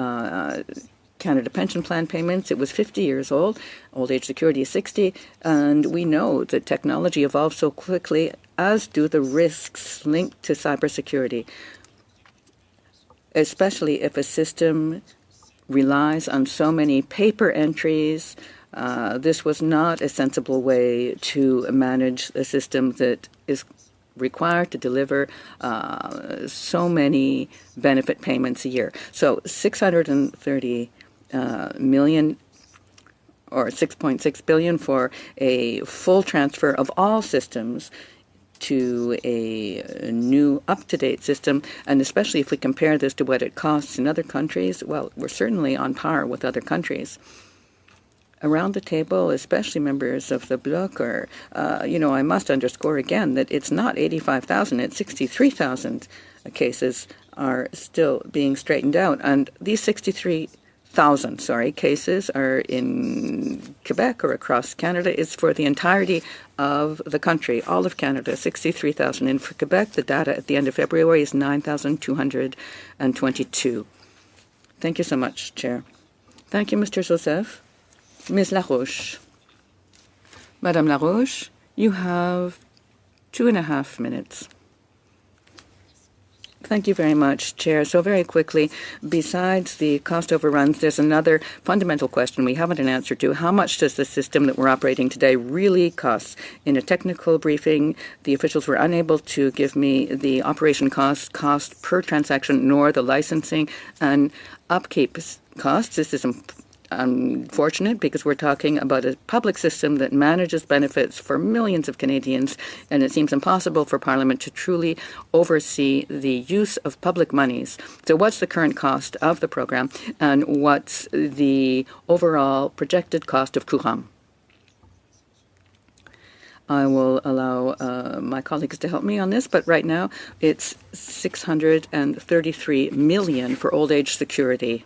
Canada Pension Plan payments, it was 50 years old. Old age security is 60. And we know that technology evolves so quickly, as do the risks linked to cybersecurity, especially if a system relies on so many paper entries. This was not a sensible way to manage a system that is required to deliver so many benefit payments a year. So 630 million or 6.6 billion for a full transfer of all systems to a new up-to-date system, and especially if we compare this to what it costs in other countries, well, we're certainly on par with other countries. Around the table, especially members of the Bloc, are, I must underscore again that it's not 85,000, it's 63,000 cases are still being straightened out. And these 63,000, cases are in Quebec or across Canada. It's for the entirety of the country, all of Canada, 63,000. And for Quebec, the data at the end of February is 9,222. Thank you so much, Chair. Thank you, Mr. Joseph. Ms. Larouche. Madame Larouche, you have 2.5 minutes. Thank you very much, Chair. So very quickly, besides the cost overruns, there's another fundamental question we haven't an answer to. How much does the system that we're operating today really cost? In a technical briefing, the officials were unable to give me the operation cost per transaction, nor the licensing and upkeep costs. This is unfortunate because we're talking about a public system that manages benefits for millions of Canadians, and it seems impossible for Parliament to truly oversee the use of public monies. So what's the current cost of the program, and what's the overall projected cost of Courant? I will allow my colleagues to help me on this, but right now it's $633 million for old age security.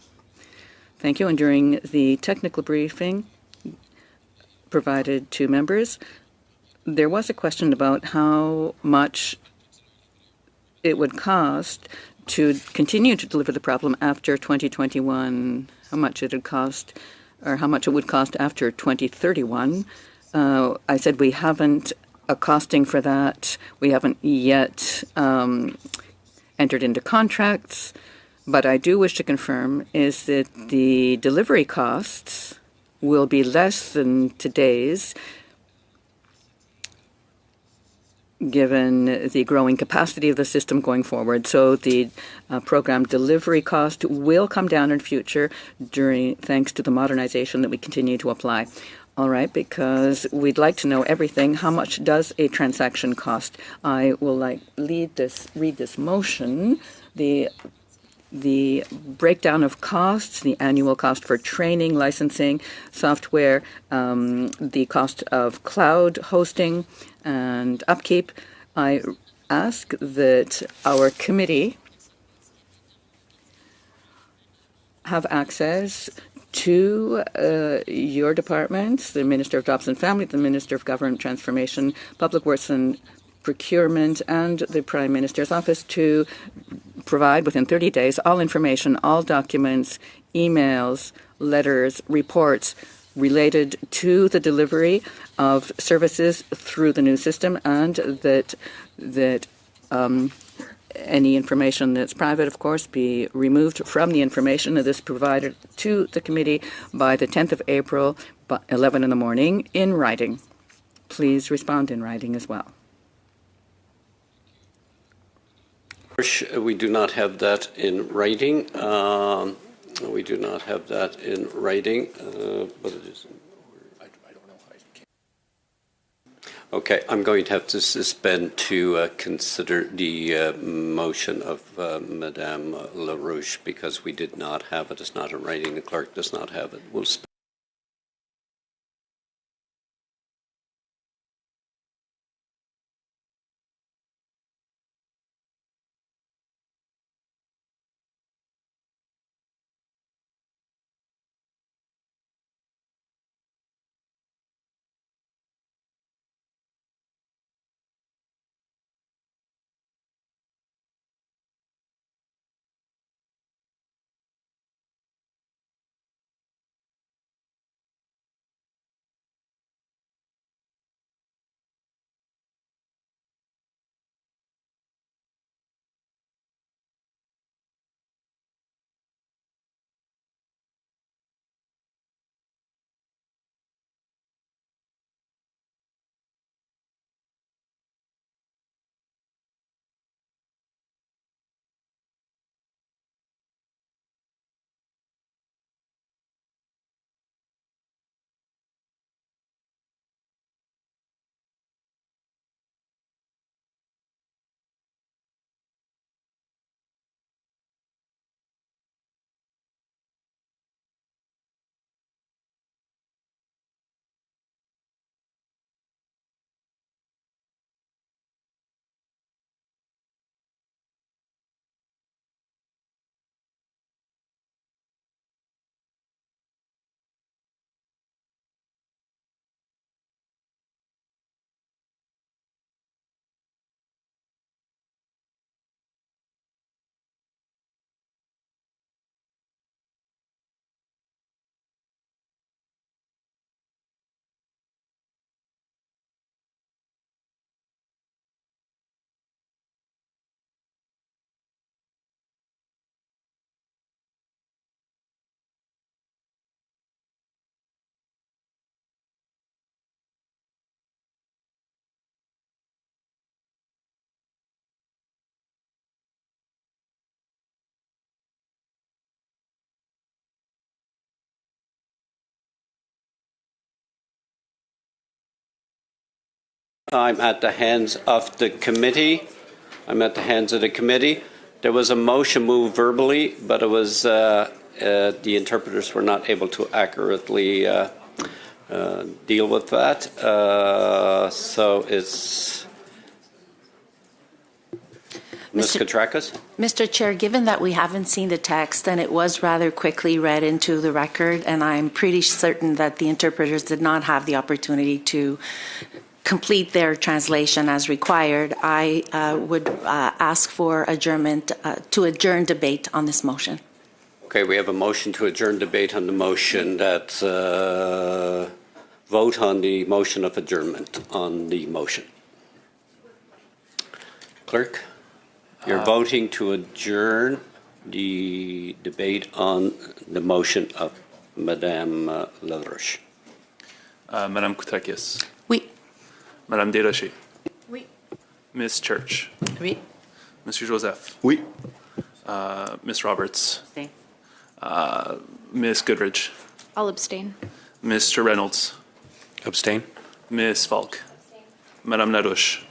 Thank you. And during the technical briefing provided to members, there was a question about how much it would cost to continue to deliver the problem after 2021, how much it would cost, or how much it would cost after 2031. I said we haven't a costing for that. We haven't yet entered into contracts. But I do wish to confirm is that the delivery costs will be less than today's, given the growing capacity of the system going forward. So the program delivery cost will come down in future thanks to the modernization that we continue to apply. All right, because we'd like to know everything. How much does a transaction cost? I will read this motion. The breakdown of costs, the annual cost for training, licensing, software, the cost of cloud hosting and upkeep. I ask that our committee have access to your departments, the Minister of Jobs and Family, the Minister of Government Transformation, Public Works and Procurement, and the Prime Minister's Office to provide within 30 days all information, all documents, emails, letters, reports related to the delivery of services through the new system, and that any information that's private, of course, be removed from the information that is provided to the committee by the 10th of April, 11 in the morning, in writing. Please respond in writing as well. We do not have that in writing. We do not have that in writing, but it is. Okay, I'm going to have to suspend to consider the motion of Madame LaRouche because we did not have it. It's not in writing. The clerk does not have it. We'll I'm at the hands of the committee. There was a motion moved verbally, but it was the interpreters were not able to accurately deal with that. So it's Ms. Katrakis? Mr. Chair, given that we haven't seen the text and it was rather quickly read into the record, and I'm pretty certain that the interpreters did not have the opportunity to complete their translation as required, I would ask for adjournment to adjourn debate on this motion. Okay, we have a motion to adjourn debate on the motion. That vote on the motion of adjournment on the motion. Clerk, you're voting to adjourn the debate on the motion of Madame LaRouche. Madame Koutrakis. Oui. Madame Desrochers. Oui. Ms. Church. Oui. Monsieur Joseph. Oui. Ms. Roberts. Abstain. Ms. Goodridge. I'll abstain. Mr. Reynolds. Abstain. Ms. Falk. Madame LaRouche.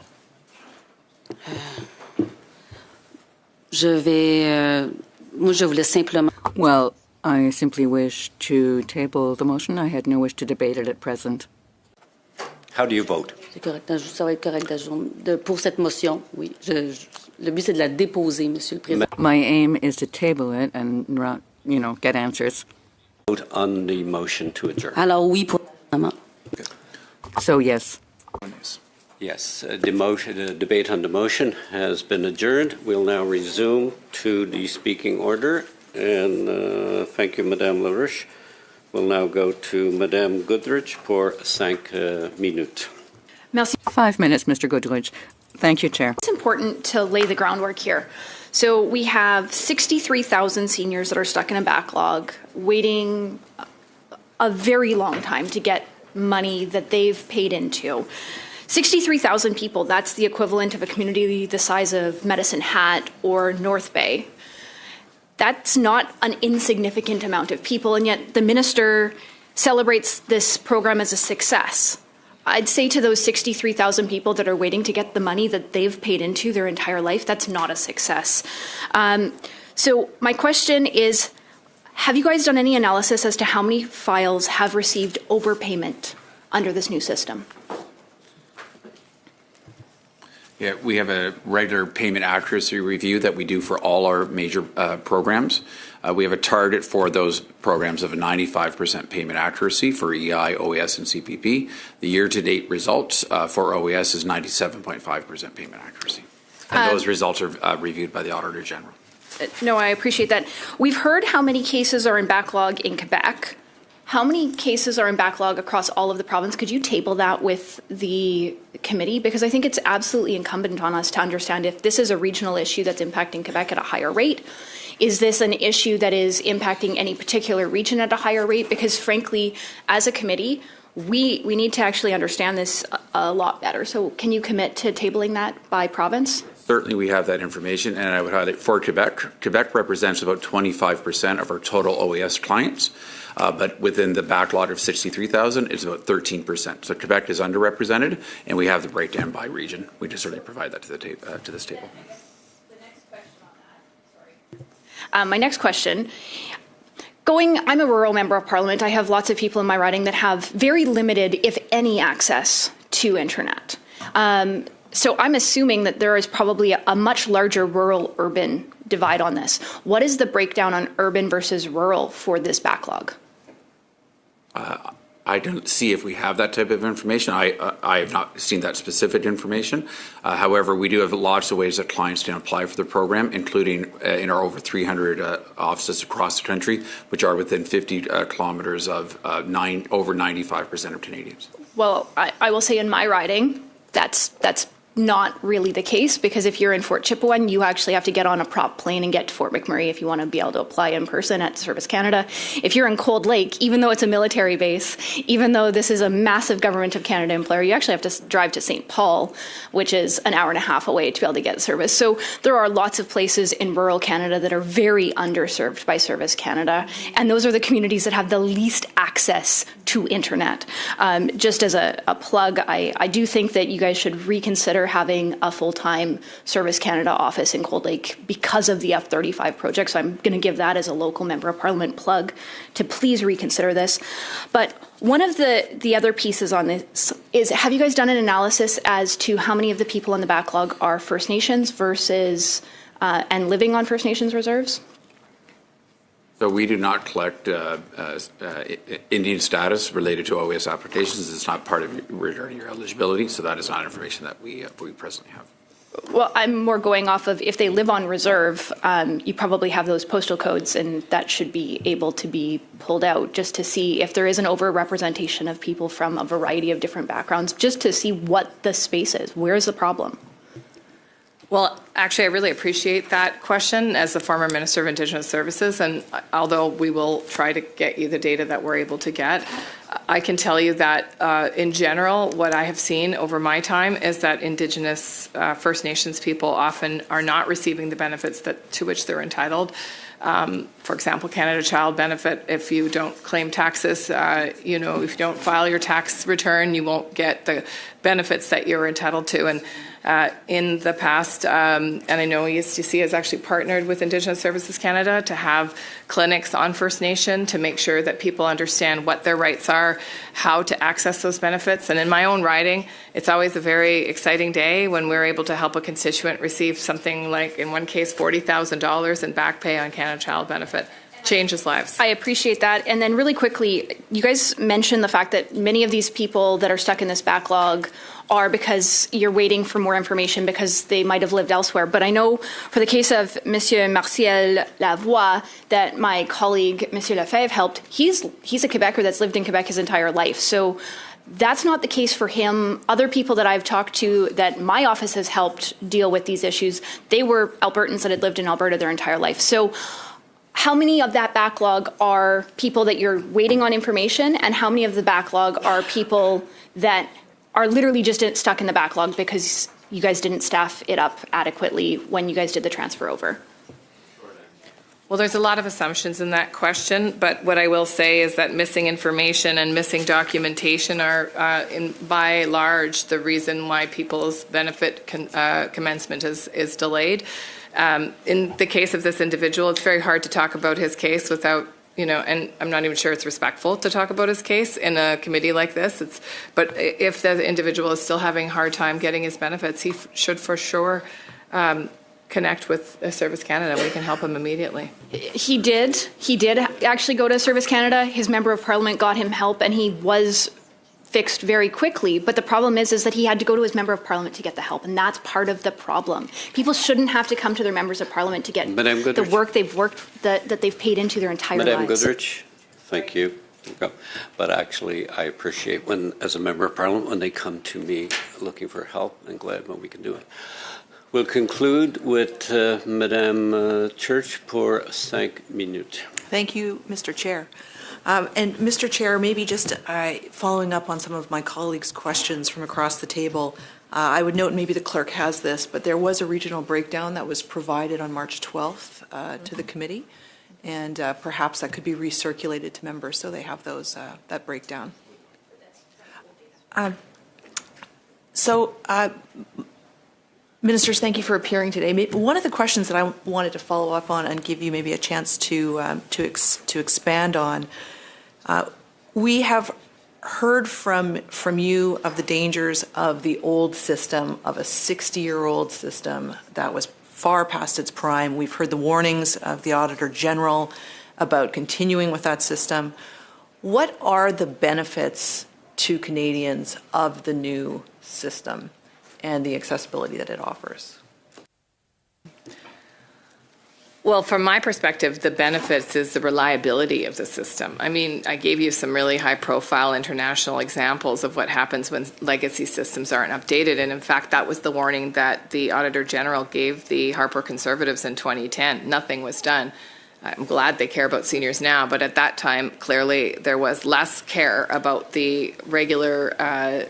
Moi, je voulais simplement. Well, I simply wish to table the motion. I had no wish to debate it at present. How do you vote? C'est correct, ça va être correct pour cette motion, oui. Le but, c'est de la déposer, Monsieur le Président. My aim is to table it and, get answers. Vote on the motion to adjourn. Alors, oui, pour le moment. So, yes. Yes, the debate on the motion has been adjourned. We'll now resume to the speaking order. And thank you, Madame LaRouche. We'll now go to Madame Goodridge for 5 minutes. Merci. 5 minutes, Mr. Goodrich. Thank you, Chair. It's important to lay the groundwork here. So we have 63,000 seniors that are stuck in a backlog, waiting a very long time to get money that they've paid into. 63,000 people, that's the equivalent of a community the size of Medicine Hat or North Bay. That's not an insignificant amount of people, and yet the minister celebrates this program as a success. I'd say to those 63,000 people that are waiting to get the money that they've paid into their entire life, that's not a success. So my question is, have you guys done any analysis as to how many files have received overpayment under this new system? Yeah, we have a regular payment accuracy review that we do for all our major programs. We have a target for those programs of a 95% payment accuracy for EI, OAS, and CPP. The year-to-date results for OAS is 97.5% payment accuracy. And those results are reviewed by the Auditor General. No, I appreciate that. We've heard how many cases are in backlog in Quebec. How many cases are in backlog across all of the province? Could you table that with the committee? Because I think it's absolutely incumbent on us to understand if this is a regional issue that's impacting Quebec at a higher rate. Is this an issue that is impacting any particular region at a higher rate? Because frankly, as a committee, we need to actually understand this a lot better. So can you commit to tabling that by province? Certainly we have that information, and I would highlight for Quebec. Quebec represents about 25% of our total OAS clients. But within the backlog of 63,000, it's about 13%. So Quebec is underrepresented, and we have the breakdown by region. We just certainly provide that to this table. The next question on that. Sorry. My next question. I'm a rural member of Parliament. I have lots of people in my riding that have very limited, if any, access to internet. So I'm assuming that there is probably a much larger rural-urban divide on this. What is the breakdown on urban versus rural for this backlog? I don't see if we have that type of information. I have not seen that specific information. However, we do have lots of ways that clients can apply for the program, including in our over 300 offices across the country, which are within 50 kilometres of over 95% of Canadians. Well, I will say in my riding, that's not really the case, because if you're in Fort Chipewyan, you actually have to get on a prop plane and get to Fort McMurray if you want to be able to apply in person at Service Canada. If you're in Cold Lake, even though it's a military base, even though this is a massive Government of Canada employer, you actually have to drive to St. Paul, which is an hour and a half away to be able to get service. So there are lots of places in rural Canada that are very underserved by Service Canada, and those are the communities that have the least access to internet. Just as a plug, I do think that you guys should reconsider having a full-time Service Canada office in Cold Lake because of the F-35 project. So I'm going to give that as a local member of Parliament plug to please reconsider this. But one of the other pieces on this is, have you guys done an analysis as to how many of the people in the backlog are First Nations versus and living on First Nations reserves? So we do not collect Indian status related to OAS applications. It's not part of regarding your eligibility, so that is not information that we presently have. Well, I'm more going off of if they live on reserve, you probably have those postal codes, and that should be able to be pulled out just to see if there is an overrepresentation of people from a variety of different backgrounds, just to see what the space is. Where's the problem? Well, actually, I really appreciate that question as the former Minister of Indigenous Services, and although we will try to get you the data that we're able to get, I can tell you that in general, what I have seen over my time is that Indigenous First Nations people often are not receiving the benefits to which they're entitled. For example, Canada Child Benefit, if you don't claim taxes, if you don't file your tax return, you won't get the benefits that you're entitled to. And in the past, and I know ESTC has actually partnered with Indigenous Services Canada to have clinics on First Nation to make sure that people understand what their rights are, how to access those benefits. And in my own riding, it's always a very exciting day when we're able to help a constituent receive something like, in one case, $40,000 in back pay on Canada Child Benefit. Changes lives. I appreciate that. And then really quickly, you guys mentioned the fact that many of these people that are stuck in this backlog are because you're waiting for more information because they might have lived elsewhere. But I know for the case of Monsieur Martial Lavoie that my colleague, Monsieur Lefebvre, helped, he's a Quebecer that's lived in Quebec his entire life. So That's not the case for him. Other people that I've talked to that my office has helped deal with these issues, they were Albertans that had lived in Alberta their entire life. So how many of that backlog are people that you're waiting on information, and how many of the backlog are people that are literally just stuck in the backlog because you guys didn't staff it up adequately when you guys did the transfer over? Well, there's a lot of assumptions in that question, but what I will say is that missing information and missing documentation are, by and large, the reason why people's benefit commencement is delayed. In the case of this individual, it's very hard to talk about his case without, and I'm not even sure it's respectful to talk about his case in a committee like this. But if the individual is still having a hard time getting his benefits, he should for sure connect with Service Canada. We can help him immediately. He did actually go to Service Canada. His member of parliament got him help, and he was fixed very quickly. But the problem is that he had to go to his member of parliament to get the help, and that's part of the problem. People shouldn't have to come to their members of parliament to get the work that they've paid into their entire lives. Madame Goodrich, thank you. But actually, I appreciate when, as a member of parliament, when they come to me looking for help, and glad when we can do it. We'll conclude with Madame Church for 5 minutes. Thank you, Mr. Chair. And Mr. Chair, maybe just following up on some of my colleagues' questions from across the table, I would note, maybe the clerk has this, but there was a regional breakdown that was provided on March 12th to the committee, and perhaps that could be recirculated to members so they have those that breakdown. Ministers, thank you for appearing today. One of the questions that I wanted to follow up on and give you maybe a chance to expand on, we have heard from you of the dangers of the old system, of a 60-year-old system that was far past its prime. We've heard the warnings of the Auditor General about continuing with that system. What are the benefits to Canadians of the new system and the accessibility that it offers? Well, from my perspective, the benefits is the reliability of the system. I mean, I gave you some really high-profile international examples of what happens when legacy systems aren't updated. And in fact, that was the warning that the Auditor General gave the Harper Conservatives in 2010. Nothing was done. I'm glad they care about seniors now, but at that time, clearly, there was less care about the regular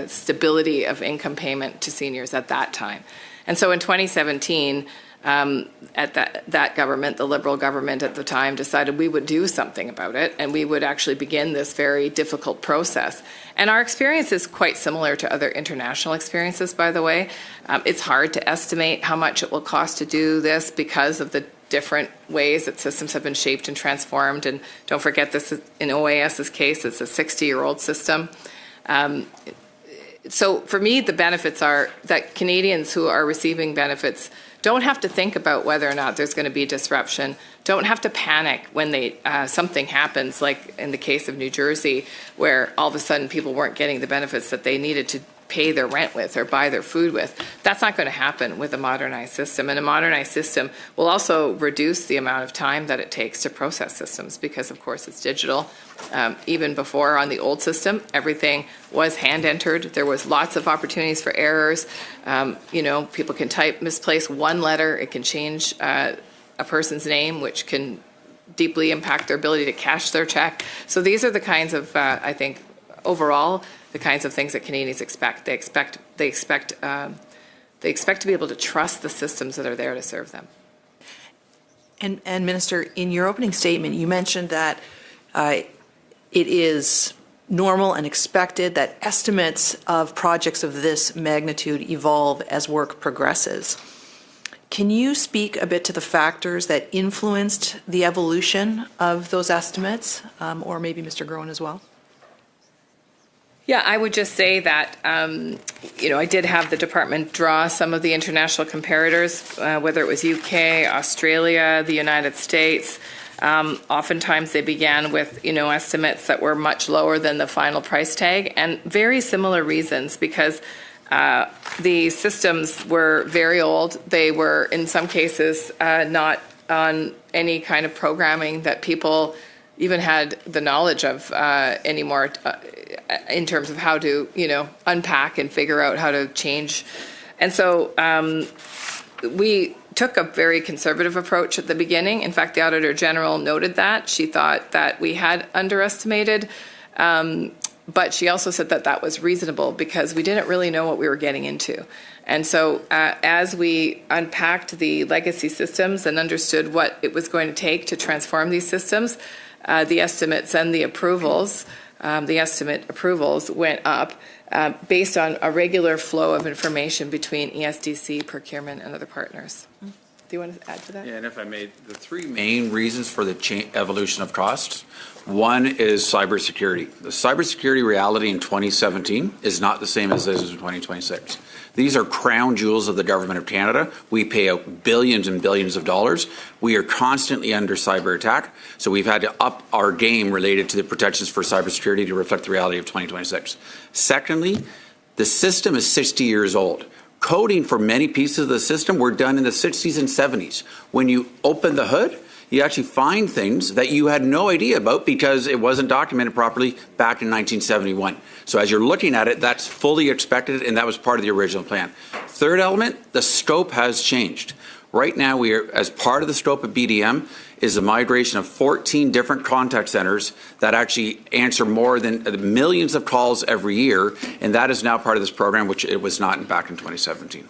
stability of income payment to seniors at that time. And so in 2017, at that government, the Liberal government at the time, decided we would do something about it, and we would actually begin this very difficult process. And our experience is quite similar to other international experiences, by the way. It's hard to estimate how much it will cost to do this because of the different ways that systems have been shaped and transformed. And don't forget, this is, in OAS's case, it's a 60-year-old system. So for me, the benefits are that Canadians who are receiving benefits don't have to think about whether or not there's going to be disruption, don't have to panic when something happens, like in the case of New Jersey, where all of a sudden people weren't getting the benefits that they needed to pay their rent with or buy their food with. That's not going to happen with a modernized system. And a modernized system will also reduce the amount of time that it takes to process systems because, of course, it's digital. Even before, on the old system, everything was hand-entered. There was lots of opportunities for errors. People can misplace one letter. It can change a person's name, which can deeply impact their ability to cash their check. So these are the kinds of, I think, overall, the kinds of things that Canadians expect. They expect to be able to trust the systems that are there to serve them. And Minister, in your opening statement, you mentioned that it is normal and expected that estimates of projects of this magnitude evolve as work progresses. Can you speak a bit to the factors that influenced the evolution of those estimates, or maybe Mr. Groen as well? Yeah, I would just say that, I did have the department draw some of the international comparators, whether it was UK, Australia, the United States. Oftentimes they began with, estimates that were much lower than the final price tag, and very similar reasons, because the systems were very old. They were, in some cases, not on any kind of programming that people even had the knowledge of anymore. in terms of how to, unpack and figure out how to change. And so we took a very conservative approach at the beginning. In fact, the Auditor General noted that. She thought that we had underestimated, but she also said that that was reasonable because we didn't really know what we were getting into. And so as we unpacked the legacy systems and understood what it was going to take to transform these systems, the estimates and the approvals, the estimate approvals went up based on a regular flow of information between ESDC, procurement, and other partners. Do you want to add to that? Yeah, and if I may, the three main reasons for the evolution of costs. One is cybersecurity. The cybersecurity reality in 2017 is not the same as it is in 2026. These are crown jewels of the Government of Canada. We pay out billions and billions of dollars. We are constantly under cyber attack, so we've had to up our game related to the protections for cybersecurity to reflect the reality of 2026. Secondly, the system is 60 years old. Coding for many pieces of the system were done in the 60s and 70s. When you open the hood, you actually find things that you had no idea about because it wasn't documented properly back in 1971. So as you're looking at it, that's fully expected, and that was part of the original plan. Third element, the scope has changed. Right now, we are, as part of the scope of BDM, is the migration of 14 different contact centers that actually answer more than millions of calls every year, and that is now part of this program, which it was not back in 2017.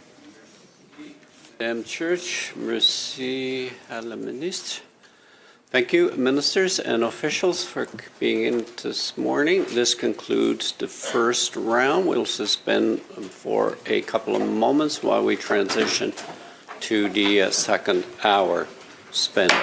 Madame Church, merci à la ministre. Thank you, ministers and officials, for being in this morning. This concludes the first round. We'll suspend for a couple of moments while we transition to the second hour spent.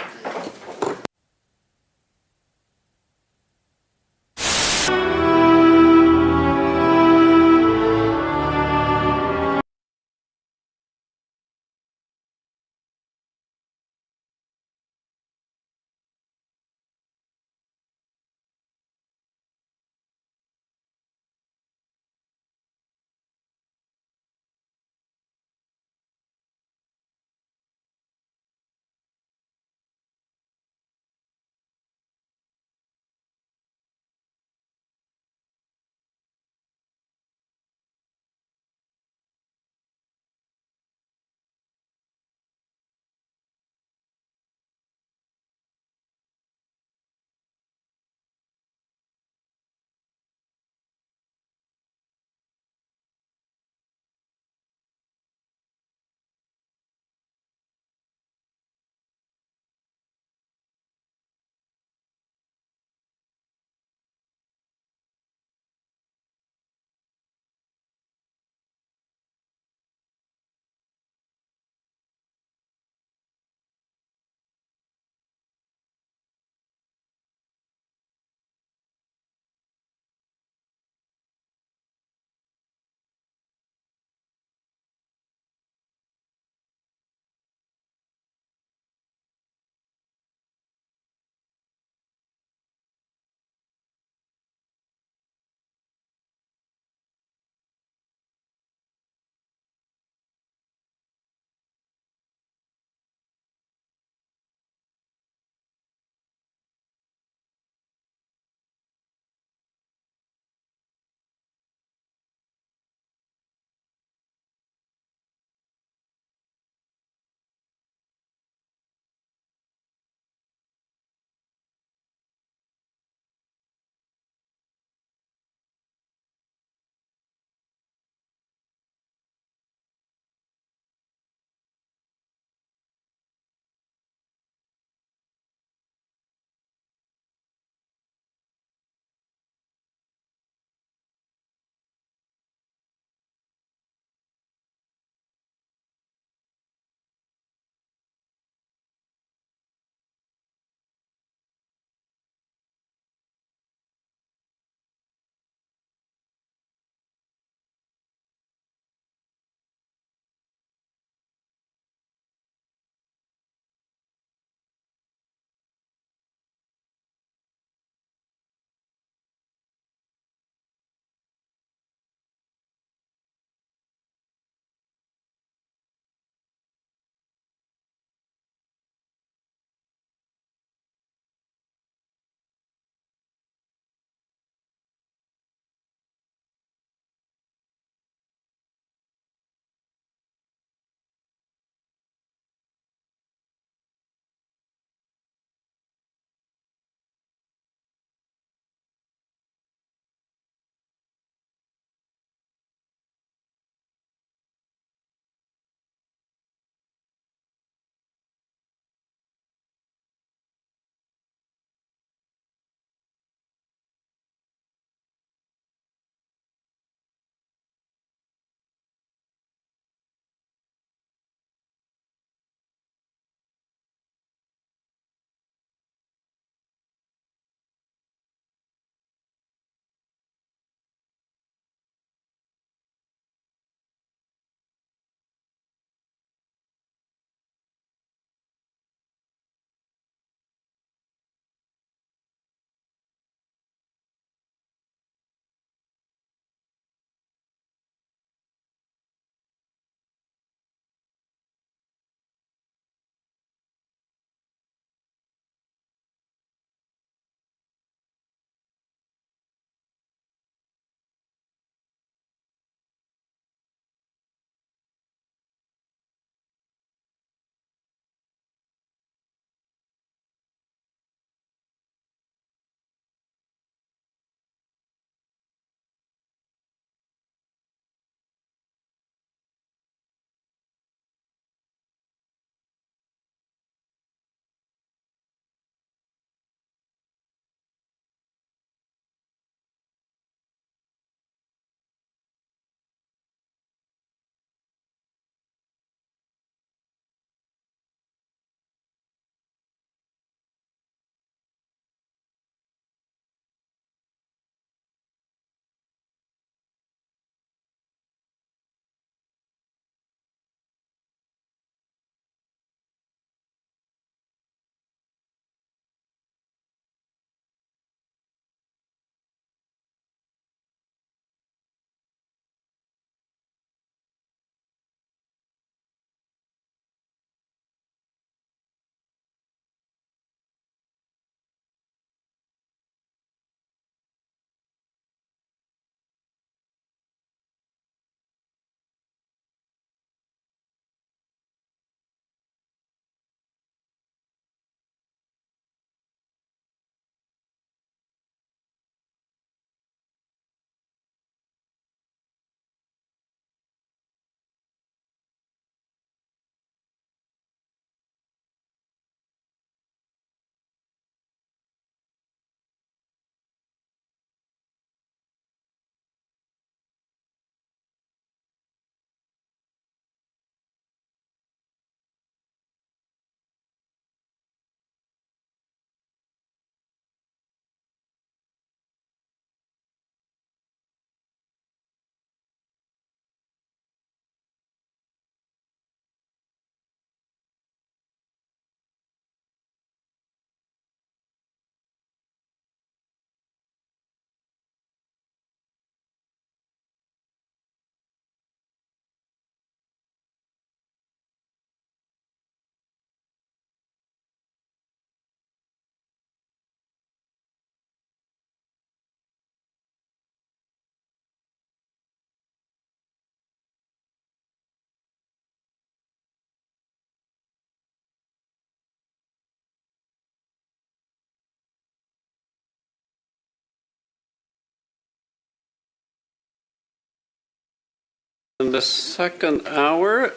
In the second hour,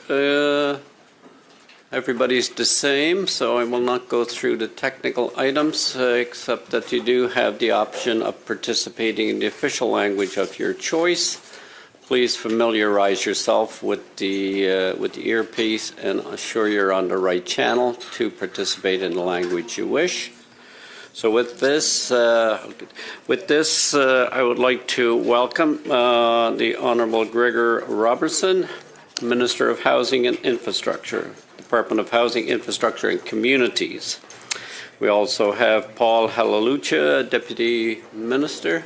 everybody's the same, so I will not go through the technical items, except that you do have the option of participating in the official language of your choice. Please familiarize yourself with the earpiece and assure you're on the right channel to participate in the language you wish. So with this, I would like to welcome the Honourable Gregor Robertson, Minister of Housing and Infrastructure, Department of Housing, Infrastructure and Communities. We also have Paul Halalucha, Deputy Minister,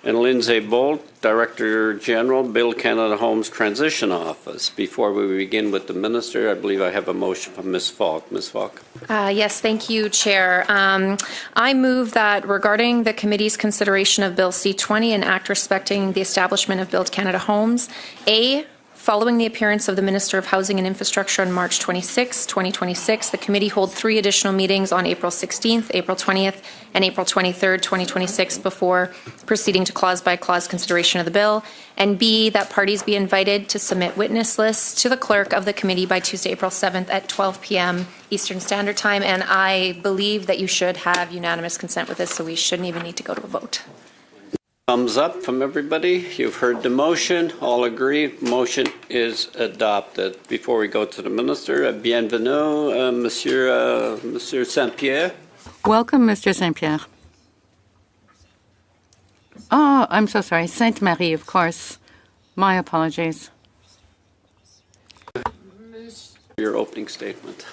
and Lindsay Bolt, Director General, Build Canada Homes Transition Office. Before we begin with the Minister, I believe I have a motion from Ms. Falk. Ms. Falk. Yes, thank you, Chair. I move that regarding the committee's consideration of Bill C-20, an act respecting the establishment of Build Canada Homes, A, following the appearance of the Minister of Housing and Infrastructure on March 26, 2026, the committee hold 3 additional meetings on April 16th, April 20th, and April 23rd, 2026 before proceeding to clause-by-clause consideration of the bill, and B, that parties be invited to submit witness lists to the clerk of the committee by Tuesday, April 7th at 12 p.m. Eastern Standard Time, and I believe that you should have unanimous consent with this, so we shouldn't even need to go to a vote. Thumbs up from everybody. You've heard the motion. All agree. Motion is adopted. Before we go to the Minister, bienvenue, Monsieur Saint-Pierre. Welcome, Mr. Saint-Pierre. Oh, I'm so sorry. Sainte-Marie, of course. My apologies. Your opening statement.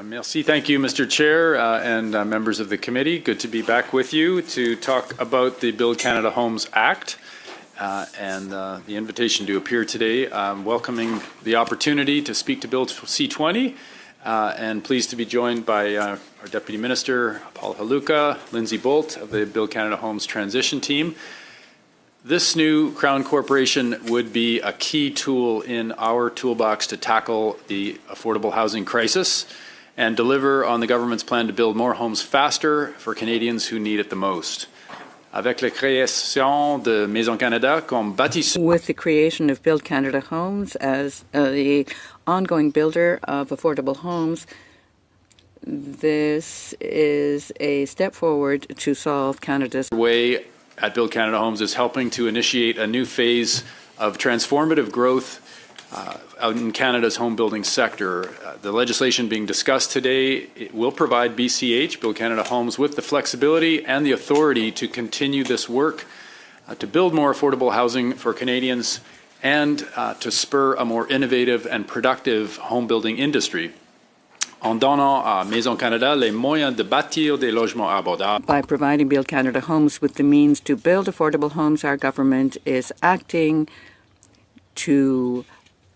Merci. Thank you, Mr. Chair and members of the committee. Good to be back with you to talk about the Build Canada Homes Act and the invitation to appear today. Welcoming the opportunity to speak to Bill C-20 and pleased to be joined by our Deputy Minister, Paul Haluka, Lindsay Bolt of the Build Canada Homes Transition Team. This new Crown Corporation would be a key tool in our toolbox to tackle the affordable housing crisis and deliver on the government's plan to build more homes faster for Canadians who need it the most. Avec la création de Maison Canada comme bâtisseur. With the creation of Build Canada Homes as the ongoing builder of affordable homes, this is a step forward to solve Canada's way at Build Canada Homes is helping to initiate a new phase of transformative growth out in Canada's home building sector. The legislation being discussed today, it will provide BCH, Build Canada Homes, with the flexibility and the authority to continue this work, to build more affordable housing for Canadians, and to spur a more innovative and productive home building industry. En donnant à Maison Canada les moyens de bâtir des logements abordables. By providing Build Canada Homes with the means to build affordable homes, our government is acting to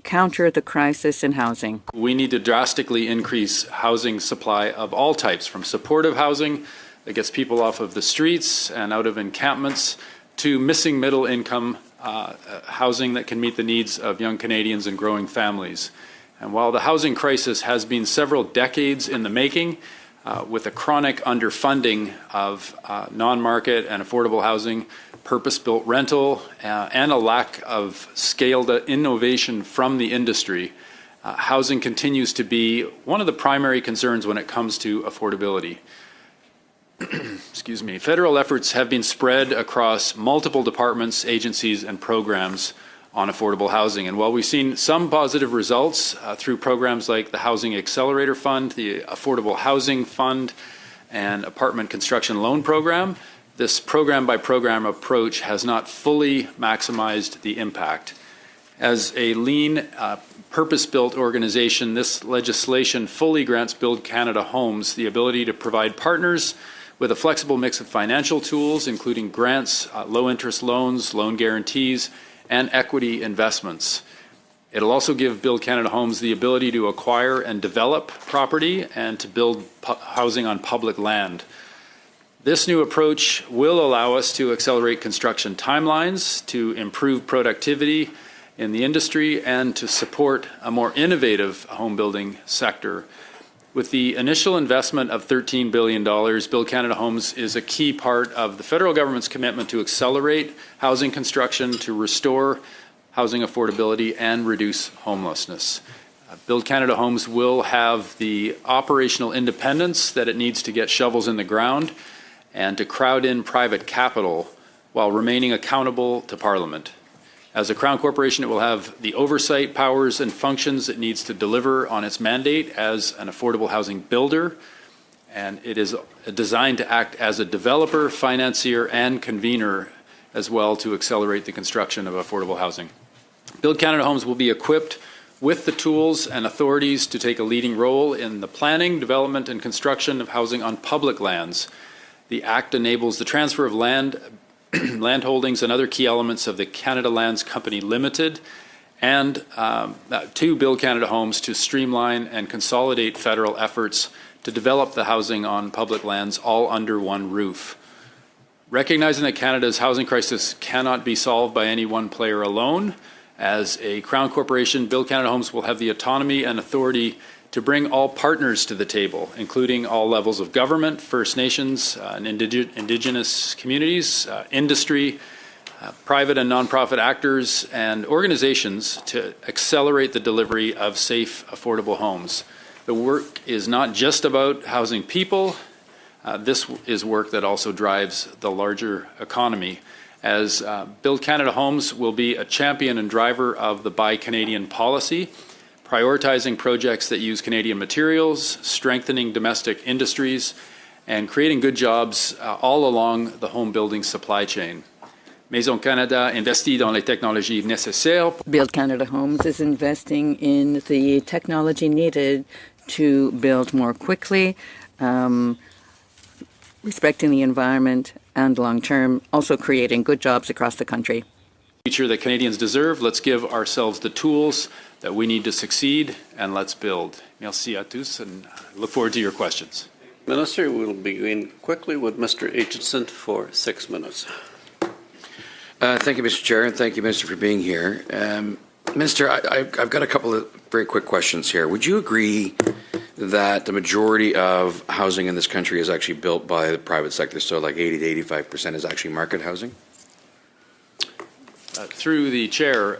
counter the crisis in housing. We need to drastically increase housing supply of all types, from supportive housing that gets people off of the streets and out of encampments to missing middle income housing that can meet the needs of young Canadians and growing families. And while the housing crisis has been several decades in the making, with a chronic underfunding of non-market and affordable housing, purpose-built rental, and a lack of scaled innovation from the industry, housing continues to be one of the primary concerns when it comes to affordability. Excuse me. Federal efforts have been spread across multiple departments, agencies, and programs on affordable housing. And while we've seen some positive results through programs like the Housing Accelerator Fund, the Affordable Housing Fund, and Apartment Construction Loan Program, this program-by-program approach has not fully maximized the impact. As a lean, purpose-built organization, this legislation fully grants Build Canada Homes the ability to provide partners with a flexible mix of financial tools, including grants, low-interest loans, loan guarantees, and equity investments. It'll also give Build Canada Homes the ability to acquire and develop property and to build housing on public land. This new approach will allow us to accelerate construction timelines, to improve productivity in the industry, and to support a more innovative home building sector. With the initial investment of $13 billion, Build Canada Homes is a key part of the federal government's commitment to accelerate housing construction, to restore housing affordability, and reduce homelessness. Build Canada Homes will have the operational independence that it needs to get shovels in the ground and to crowd in private capital while remaining accountable to Parliament. As a Crown Corporation, it will have the oversight powers and functions it needs to deliver on its mandate as an affordable housing builder, and it is designed to act as a developer, financier, and convener as well to accelerate the construction of affordable housing. Build Canada Homes will be equipped with the tools and authorities to take a leading role in the planning, development, and construction of housing on public lands. The Act enables the transfer of land holdings and other key elements of the Canada Lands Company Limited and to Build Canada Homes to streamline and consolidate federal efforts to develop the housing on public lands all under one roof. Recognizing that Canada's housing crisis cannot be solved by any one player alone, as a Crown Corporation, Build Canada Homes will have the autonomy and authority to bring all partners to the table, including all levels of government, First Nations, and Indigenous communities, industry, private and nonprofit actors, and organizations to accelerate the delivery of safe, affordable homes. The work is not just about housing people. This is work that also drives the larger economy, as Build Canada Homes will be a champion and driver of the Buy Canadian policy, prioritizing projects that use Canadian materials, strengthening domestic industries, and creating good jobs all along the home building supply chain. Maison Canada investit dans les technologies nécessaires. Build Canada Homes is investing in the technology needed to build more quickly, respecting the environment and long-term, also creating good jobs across the country. Future that Canadians deserve. Let's give ourselves the tools that we need to succeed, and let's build. Merci à tous, and I look forward to your questions. Minister, we'll begin quickly with Mr. Aitchison for 6 minutes. Thank you, Mr. Chair, and thank you, Minister, for being here. Minister, I've got a couple of very quick questions here. Would you agree that the majority of housing in this country is actually built by the private sector, so like 80 to 85% is actually market housing? Through the chair,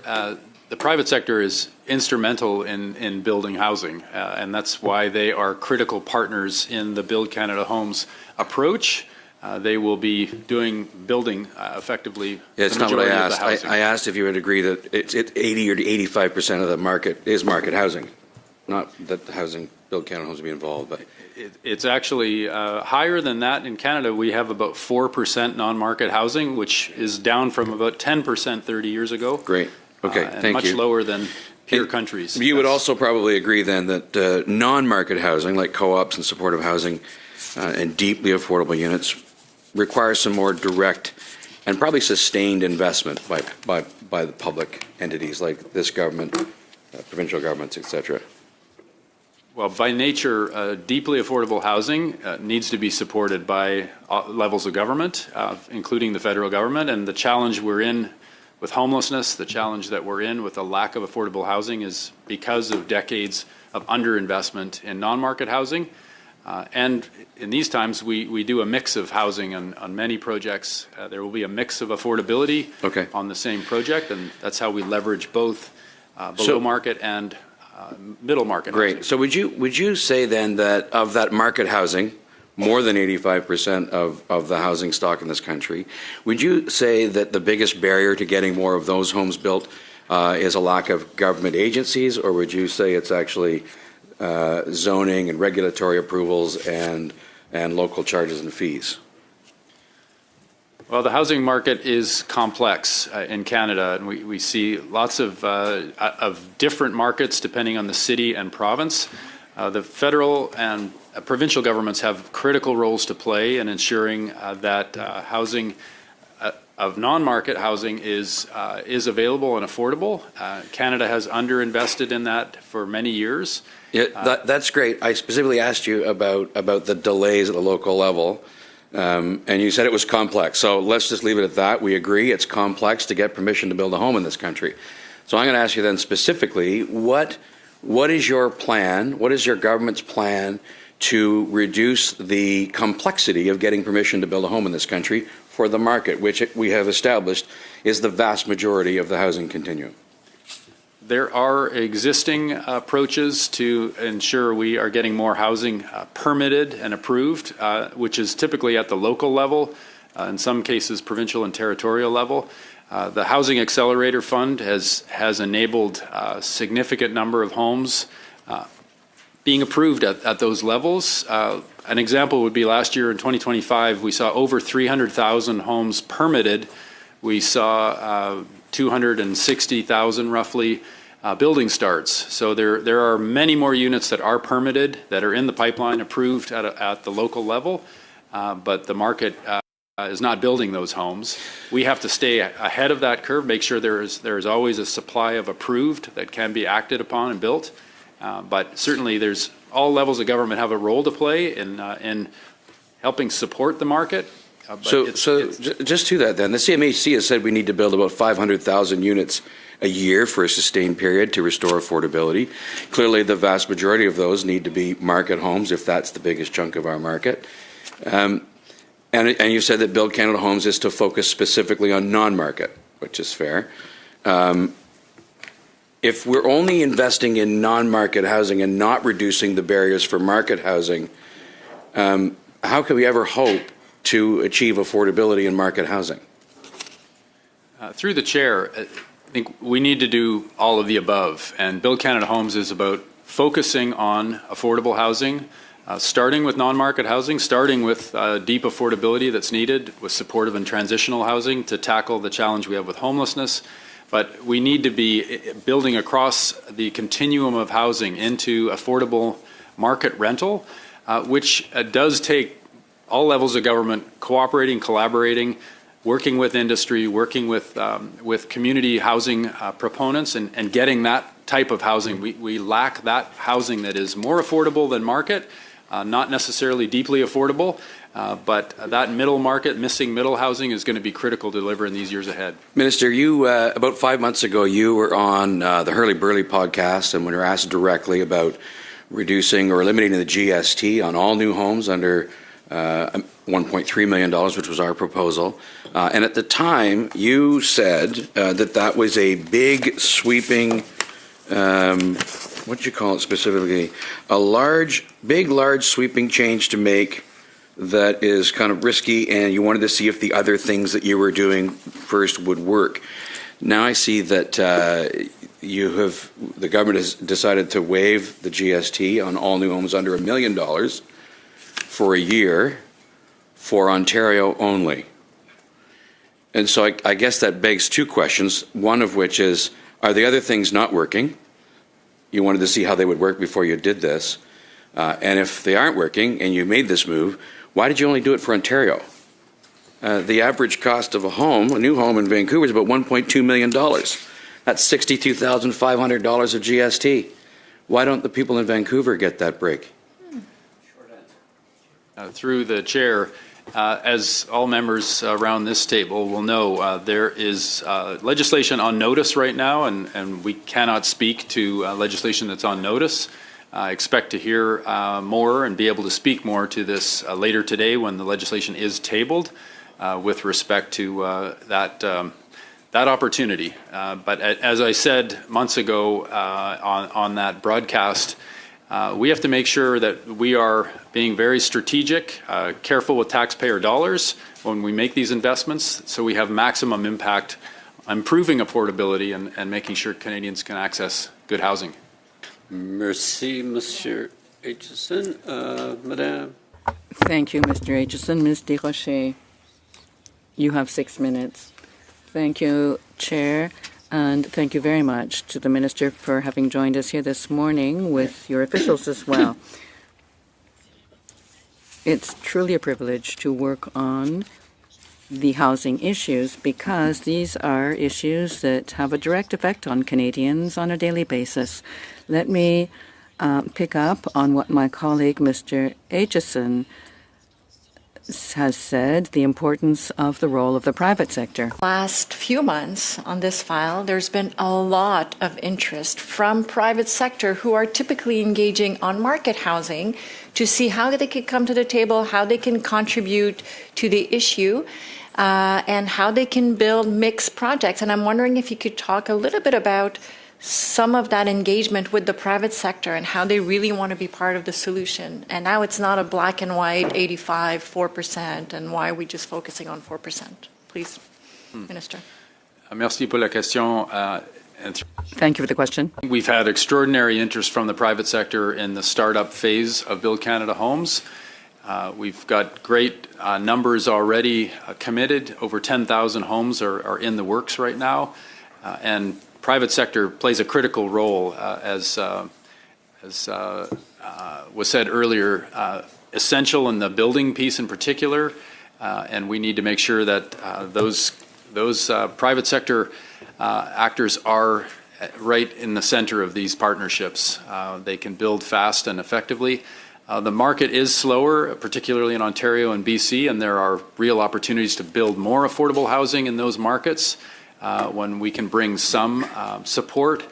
the private sector is instrumental in building housing, and that's why they are critical partners in the Build Canada Homes approach. They will be building effectively. Yeah, it's not what I asked. I asked if you would agree that it's 80 or 85% of the market is market housing, not that the housing Build Canada Homes will be involved. But it's actually higher than that in Canada. We have about 4% non-market housing, which is down from about 10% 30 years ago. Great. Okay, and thank much you. lower than peer countries. You would also probably agree then that non-market housing, like co-ops and supportive housing and deeply affordable units, requires some more direct and probably sustained investment by the public entities like this government, provincial governments, etc. Well, by nature, deeply affordable housing needs to be supported by levels of government, including the federal government. And the challenge we're in with homelessness, the challenge that we're in with a lack of affordable housing is because of decades of underinvestment in non-market housing. And in these times, we do a mix of housing on many projects. There will be a mix of affordability on the same project, and that's how we leverage both below market and middle market Great. housing. So would you say then that of that market housing, more than 85% of the housing stock in this country, would you say that the biggest barrier to getting more of those homes built is a lack of government agencies, or would you say it's actually zoning and regulatory approvals and local charges and fees? Well, the housing market is complex in Canada, and we see lots of different markets depending on the city and province. The federal and provincial governments have critical roles to play in ensuring that housing of non-market housing is available and affordable. Canada has underinvested in that for many years. Yeah, that's great. I specifically asked you about the delays at the local level, and you said it was complex. So let's just leave it at that. We agree it's complex to get permission to build a home in this country. So I'm going to ask you then specifically, what what is your plan? What is your government's plan to reduce the complexity of getting permission to build a home in this country for the market, which we have established is the vast majority of the housing continuum? There are existing approaches to ensure we are getting more housing permitted and approved, which is typically at the local level, in some cases provincial and territorial level. The Housing Accelerator Fund has enabled a significant number of homes being approved at those levels. An example would be last year in 2025, we saw over 300,000 homes permitted. We saw 260,000 roughly building starts. So there are many more units that are permitted, that are in the pipeline, approved at the local level, but the market is not building those homes. We have to stay ahead of that curve, make sure there is always a supply of approved that can be acted upon and built. But certainly all levels of government have a role to play in helping support the market. So just to that then, the CMHC has said we need to build about 500,000 units a year for a sustained period to restore affordability. Clearly, the vast majority of those need to be market homes, if that's the biggest chunk of our market. And you said that Build Canada Homes is to focus specifically on non-market, which is fair. If we're only investing in non-market housing and not reducing the barriers for market housing, how can we ever hope to achieve affordability in market housing? Through the chair, I think we need to do all of the above. And Build Canada Homes is about focusing on affordable housing, starting with non-market housing, starting with deep affordability that's needed with supportive and transitional housing to tackle the challenge we have with homelessness. But we need to be building across the continuum of housing into affordable market rental, which does take all levels of government cooperating, collaborating, working with industry, working with community housing proponents, and getting that type of housing. We lack that housing that is more affordable than market, not necessarily deeply affordable, but that middle market, missing middle housing is going to be critical to deliver in these years ahead. Minister, you about 5 months ago, you were on the Hurley Burley podcast, and when you were asked directly about reducing or eliminating the GST on all new homes under $1.3 million, which was our proposal. And at the time, you said that was a big, sweeping, what did you call it specifically? A large, sweeping change to make that is kind of risky, and you wanted to see if the other things that you were doing first would work. Now I see that the government has decided to waive the GST on all new homes under $1 million for a year for Ontario only. And so I guess that begs two questions, one of which is, are the other things not working? You wanted to see how they would work before you did this. And if they aren't working and you made this move, why did you only do it for Ontario? The average cost of a new home in Vancouver is about $1.2 million. That's $62,500 of GST. Why don't the people in Vancouver get that break? Through the chair, as all members around this table will know, there is legislation on notice right now, and we cannot speak to legislation that's on notice. I expect to hear more and be able to speak more to this later today when the legislation is tabled with respect to that opportunity. But as I said months ago on that broadcast, we have to make sure that we are being very strategic, careful with taxpayer dollars when we make these investments, so we have maximum impact, improving affordability and making sure Canadians can access good housing. Merci, Monsieur Aitchison. Madame. Thank you, Mr. Aitchison. Ms. Desrochers, you have 6 minutes. Thank you, Chair. And thank you very much to the Minister for having joined us here this morning with your officials as well. It's truly a privilege to work on the housing issues because these are issues that have a direct effect on Canadians on a daily basis. Let me pick up on what my colleague, Mr. Aitchison, has said the importance of the role of the private sector. Last few months on this file, there's been a lot of interest from private sector who are typically engaging on market housing to see how they could come to the table, how they can contribute to the issue, and how they can build mixed projects. And I'm wondering if you could talk a little bit about some of that engagement with the private sector and how they really want to be part of the solution. And now it's not a black and white 85, 4%, and why are we just focusing on 4%? Please, Minister. Merci pour la question. Thank you for the question. We've had extraordinary interest from the private sector in the startup phase of Build Canada Homes. We've got great numbers already committed. Over 10,000 homes are in the works right now. And private sector plays a critical role, as was said earlier, essential in the building piece in particular, and we need to make sure that those private sector actors are right in the center of these partnerships. They can build fast and effectively. The market is slower, particularly in Ontario and BC, and there are real opportunities to build more affordable housing in those markets. When we can bring some support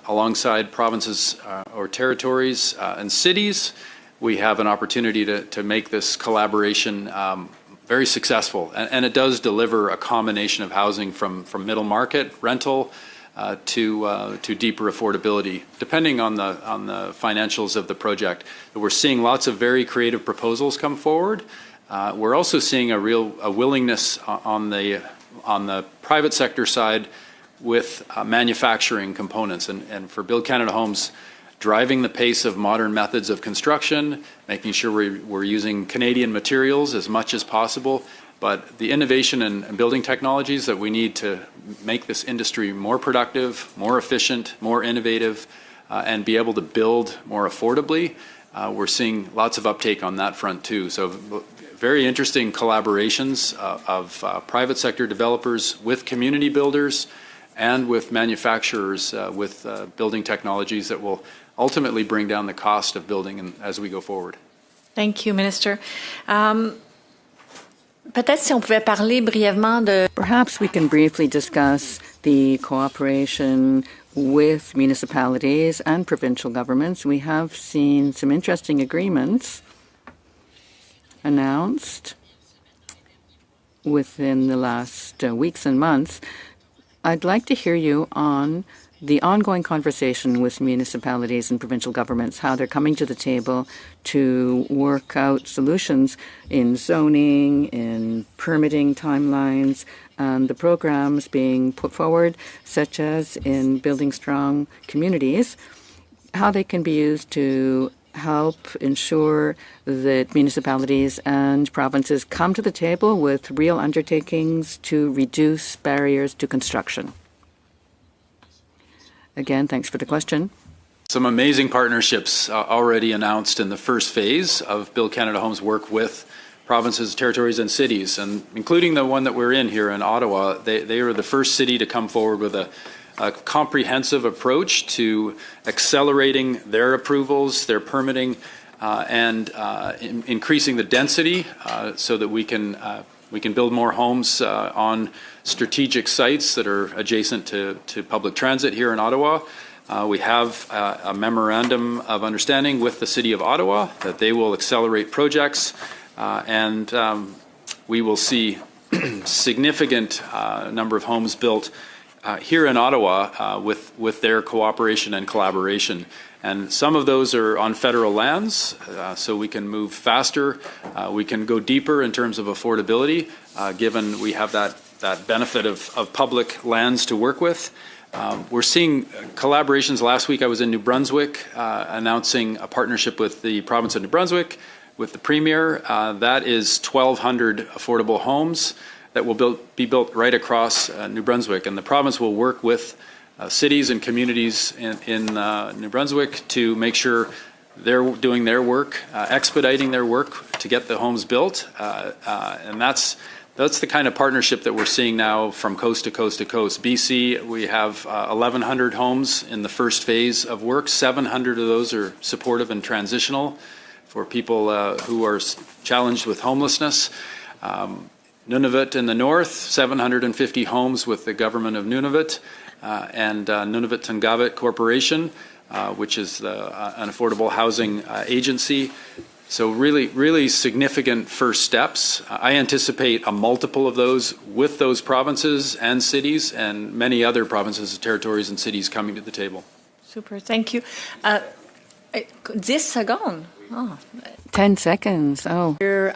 alongside provinces or territories and cities, we have an opportunity to make this collaboration very successful. And it does deliver a combination of housing from middle market rental to deeper affordability, depending on the financials of the project. We're seeing lots of very creative proposals come forward. We're also seeing a willingness on the private sector side with manufacturing components. And for Build Canada Homes, driving the pace of modern methods of construction, making sure we're using Canadian materials as much as possible, but the innovation and building technologies that we need to make this industry more productive, more efficient, more innovative, and be able to build more affordably, we're seeing lots of uptake on that front too. So very interesting collaborations of private sector developers with community builders and with manufacturers with building technologies that will ultimately bring down the cost of building as we go forward. Thank you, Minister. Peut-être si on pouvait parler brièvement de... Perhaps we can briefly discuss the cooperation with municipalities and provincial governments. We have seen some interesting agreements announced within the last weeks and months. I'd like to hear you on the ongoing conversation with municipalities and provincial governments, how they're coming to the table to work out solutions in zoning, in permitting timelines, and the programs being put forward, such as in building strong communities, how they can be used to help ensure that municipalities and provinces come to the table with real undertakings to reduce barriers to construction. Again, thanks for the question. Some amazing partnerships already announced in the first phase of Build Canada Homes work with provinces, territories, and cities, and including the one that we're in here in Ottawa. They are the first city to come forward with a comprehensive approach to accelerating their approvals, their permitting, and increasing the density so that we can build more homes on strategic sites that are adjacent to public transit here in Ottawa. We have a memorandum of understanding with the City of Ottawa that they will accelerate projects, and we will see significant number of homes built here in Ottawa with their cooperation and collaboration. And some of those are on federal lands, so we can move faster. We can go deeper in terms of affordability, given we have that benefit of public lands to work with. We're seeing collaborations. Last week I was in New Brunswick announcing a partnership with the province of New Brunswick, with the Premier. That is 1,200 affordable homes that will be built right across New Brunswick. And the province will work with cities and communities in New Brunswick to make sure they're doing their work, expediting their work to get the homes built. And that's the kind of partnership that we're seeing now from coast to coast to coast. BC, we have 1,100 homes in the first phase of work. 700 of those are supportive and transitional for people who are challenged with homelessness. Nunavut in the north, 750 homes with the government of Nunavut, and Nunavut Tungavut Corporation, which is an affordable housing agency. So really significant first steps. I anticipate a multiple of those with those provinces and cities and many other provinces, territories, and cities coming to the table. Super, thank you. 10 secondes. Oh. 10 seconds. Oh. Here,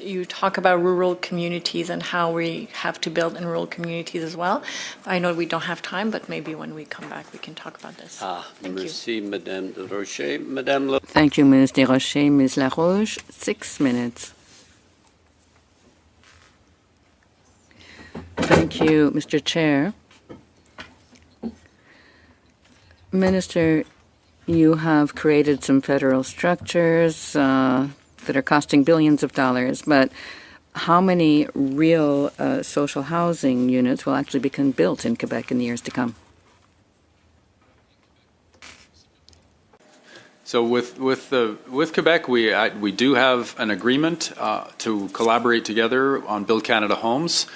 you talk about rural communities and how we have to build in rural communities as well. I know we don't have time, but maybe when we come back, we can talk about this. Thank Merci, Madame de Rocher. Madame Thank you, Ms. Desrochers. Ms. Laroche, 6 minutes. Thank you, Mr. Chair. Minister, you have created some federal structures that are costing billions of dollars, but how many real social housing units will actually become built in Quebec in the years to come? So with Quebec, we do have an agreement to collaborate together on Build Canada Homes,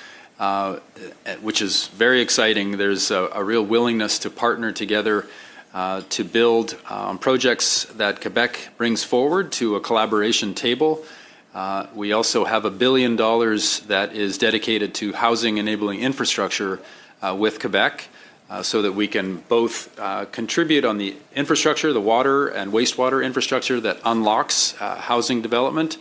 which is very exciting. There's a real willingness to partner together to build on projects that Quebec brings forward to a collaboration table. We also have $1 billion that is dedicated to housing enabling infrastructure with Quebec, so that we can both contribute on the infrastructure, the water and wastewater infrastructure that unlocks housing development,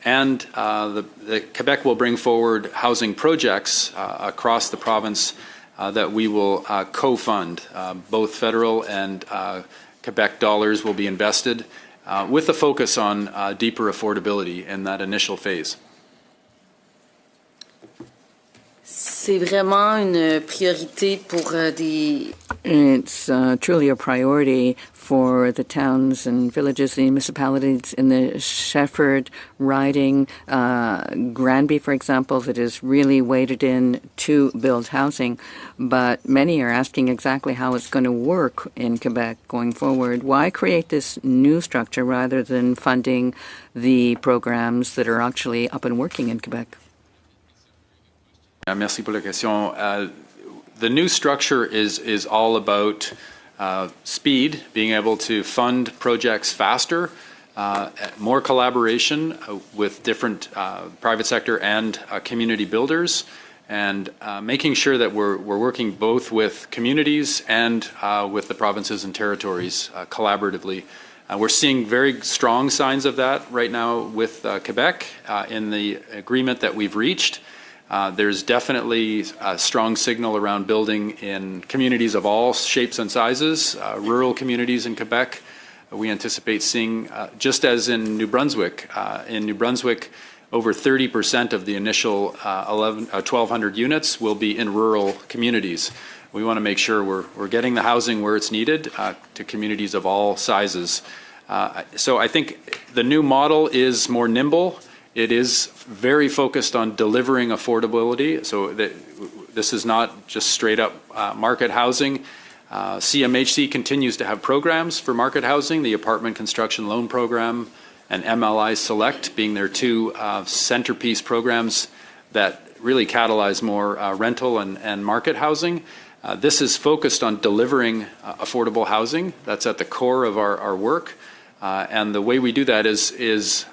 and the Quebec will bring forward housing projects across the province that we will co-fund. Both federal and Quebec dollars will be invested with a focus on deeper affordability in that initial phase. C'est vraiment une priorité pour des... It's truly a priority for the towns and villages, the municipalities in the Shefford riding, Granby, for example, that is really weighted in to build housing. But many are asking exactly how it's going to work in Quebec going forward. Why create this new structure rather than funding the programs that are actually up and working in Quebec? Merci pour la question. The new structure is all about speed, being able to fund projects faster, more collaboration with different private sector and community builders, and making sure that we're working both with communities and with the provinces and territories collaboratively. We're seeing very strong signs of that right now with Quebec in the agreement that we've reached. There's definitely a strong signal around building in communities of all shapes and sizes, rural communities in Quebec. We anticipate seeing, just as in New Brunswick, over 30% of the initial 1,200 units will be in rural communities. We want to make sure we're getting the housing where it's needed to communities of all sizes. So I think the new model is more nimble. It is very focused on delivering affordability, so that this is not just straight up market housing. CMHC continues to have programs for market housing, the Apartment Construction Loan Program and MLI Select being their two centerpiece programs that really catalyze more rental and market housing. This is focused on delivering affordable housing. That's at the core of our work. And the way we do that is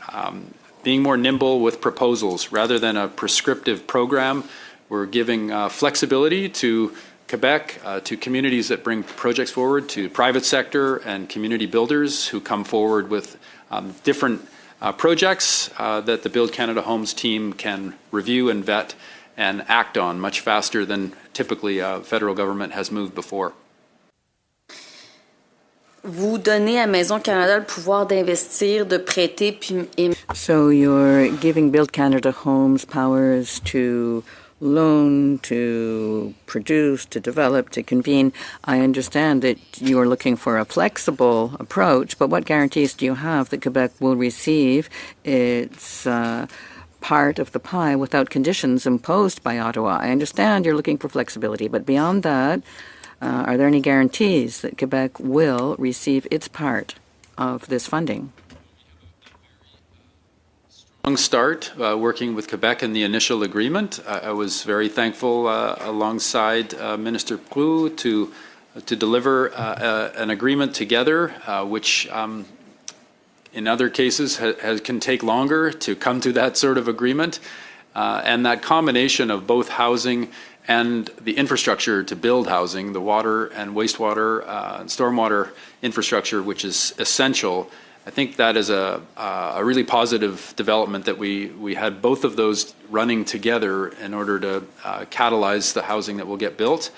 being more nimble with proposals rather than a prescriptive program. We're giving flexibility to Quebec, to communities that bring projects forward, to private sector and community builders who come forward with different projects that the Build Canada Homes team can review and vet and act on much faster than typically federal government has moved before. Vous donnez à Maison Canada le pouvoir d'investir, de prêter, puis... So you're giving Build Canada Homes powers to loan, to produce, to develop, to convene. I understand that you are looking for a flexible approach, but what guarantees do you have that Quebec will receive its part of the pie without conditions imposed by Ottawa? I understand you're looking for flexibility, but beyond that, are there any guarantees that Quebec will receive its part of this funding? long start working with Quebec in the initial agreement. I was very thankful alongside Minister Proulx to deliver an agreement together, which in other cases can take longer to come to that sort of agreement. And that combination of both housing and the infrastructure to build housing, the water and wastewater and stormwater infrastructure, which is essential, I think that is a really positive development that we had both of those running together in order to catalyze the housing that will get built.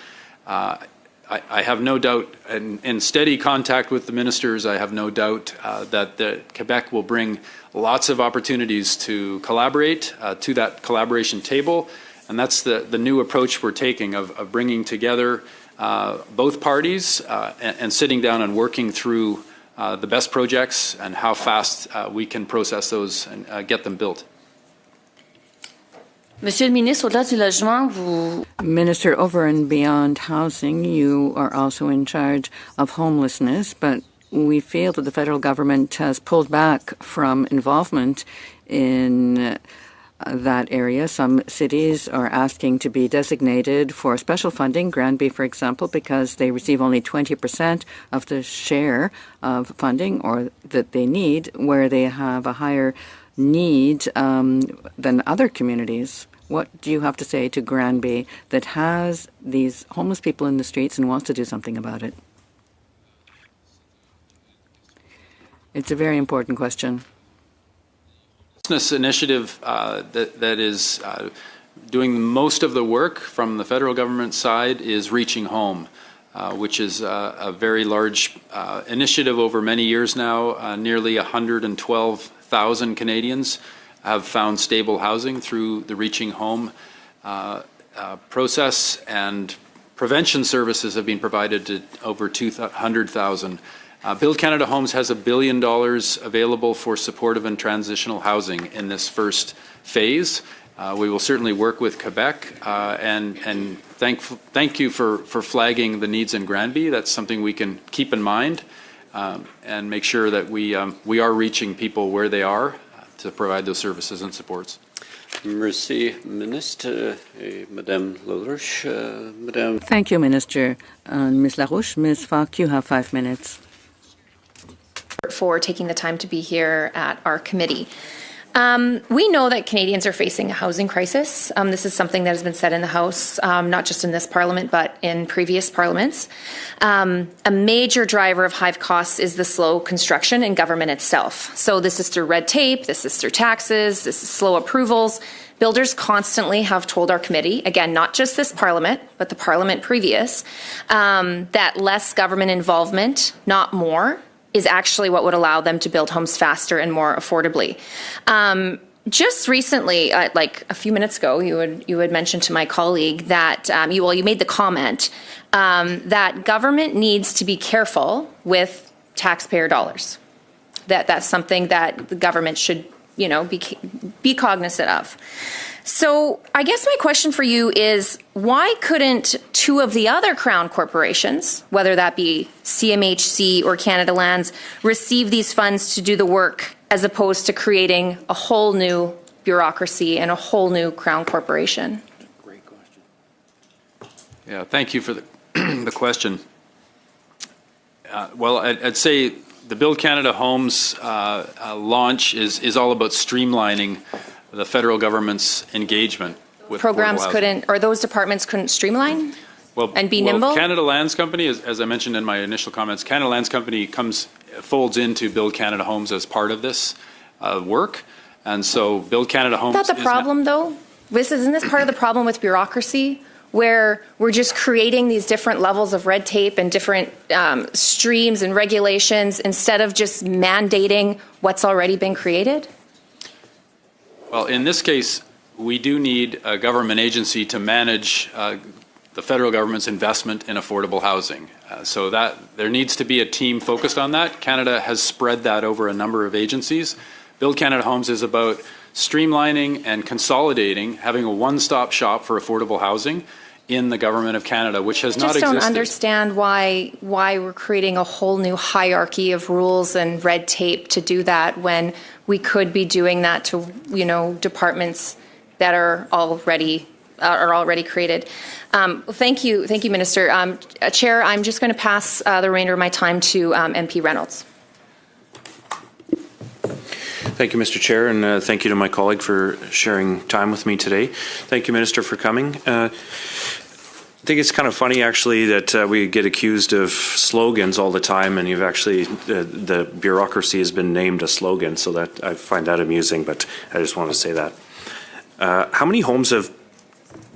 I have no doubt, in steady contact with the ministers, I have no doubt that Quebec will bring lots of opportunities to collaborate to that collaboration table. And that's the new approach we're taking of bringing together both parties and sitting down and working through the best projects and how fast we can process those and get them built. Monsieur le ministre, au-delà du logement, vous... Minister, over and beyond housing, you are also in charge of homelessness, but we feel that the federal government has pulled back from involvement in that area. Some cities are asking to be designated for special funding, Granby, for example, because they receive only 20% of the share of funding or that they need, where they have a higher need than other communities. What do you have to say to Granby that has these homeless people in the streets and wants to do something about it? It's a very important question. Business initiative that is doing most of the work from the federal government side is Reaching Home, which is a very large initiative over many years now. Nearly 112,000 Canadians have found stable housing through the Reaching Home process, and prevention services have been provided to over 200,000. Build Canada Homes has $1 billion available for supportive and transitional housing in this first phase. We will certainly work with Quebec, and thank you for flagging the needs in Granby. That's something we can keep in mind and make sure that we are reaching people where they are to provide those services and supports. Merci, Ministre. Madame LaRouche, Madame. Thank you, Minister. Ms. LaRouche, Ms. Falk, you have 5 minutes. For taking the time to be here at our committee. We know that Canadians are facing a housing crisis. This is something that has been said in the House, not just in this Parliament, but in previous parliaments. A major driver of high costs is the slow construction in government itself. So this is through red tape, this is through taxes, this is slow approvals. Builders constantly have told our committee, again, not just this Parliament, but the Parliament previous, that less government involvement, not more, is actually what would allow them to build homes faster and more affordably. Just recently, like a few minutes ago, you had mentioned to my colleague that you made the comment that government needs to be careful with taxpayer dollars. That's something that the government should, be cognizant of. So I guess my question for you is, why couldn't two of the other Crown corporations, whether that be CMHC or Canada Lands, receive these funds to do the work as opposed to creating a whole new bureaucracy and a whole new Crown corporation? Great question. Yeah, thank you for the question. Well, I'd say the Build Canada Homes launch is all about streamlining the federal government's engagement with programs or those departments couldn't streamline and be nimble? Canada Lands Company, as I mentioned in my initial comments, Canada Lands Company folds into Build Canada Homes as part of this work. And so Build Canada Homes... Isn't that the problem, though? Isn't this part of the problem with bureaucracy, where we're just creating these different levels of red tape and different streams and regulations instead of just mandating what's already been created? Well, in this case, we do need a government agency to manage the federal government's investment in affordable housing. So that there needs to be a team focused on that. Canada has spread that over a number of agencies. Build Canada Homes is about streamlining and consolidating, having a one-stop shop for affordable housing in the government of Canada, which has not Just existed. don't understand why we're creating a whole new hierarchy of rules and red tape to do that when we could be doing that to, you know, departments that are already created. Thank you, Minister. Chair, I'm just going to pass the remainder of my time to MP Reynolds. Thank you, Mr. Chair, and thank you to my colleague for sharing time with me today. Thank you, Minister, for coming. I think it's kind of funny, actually, that we get accused of slogans all the time, and you've actually, the bureaucracy has been named a slogan, so that I find that amusing, but I just want to say that. How many homes have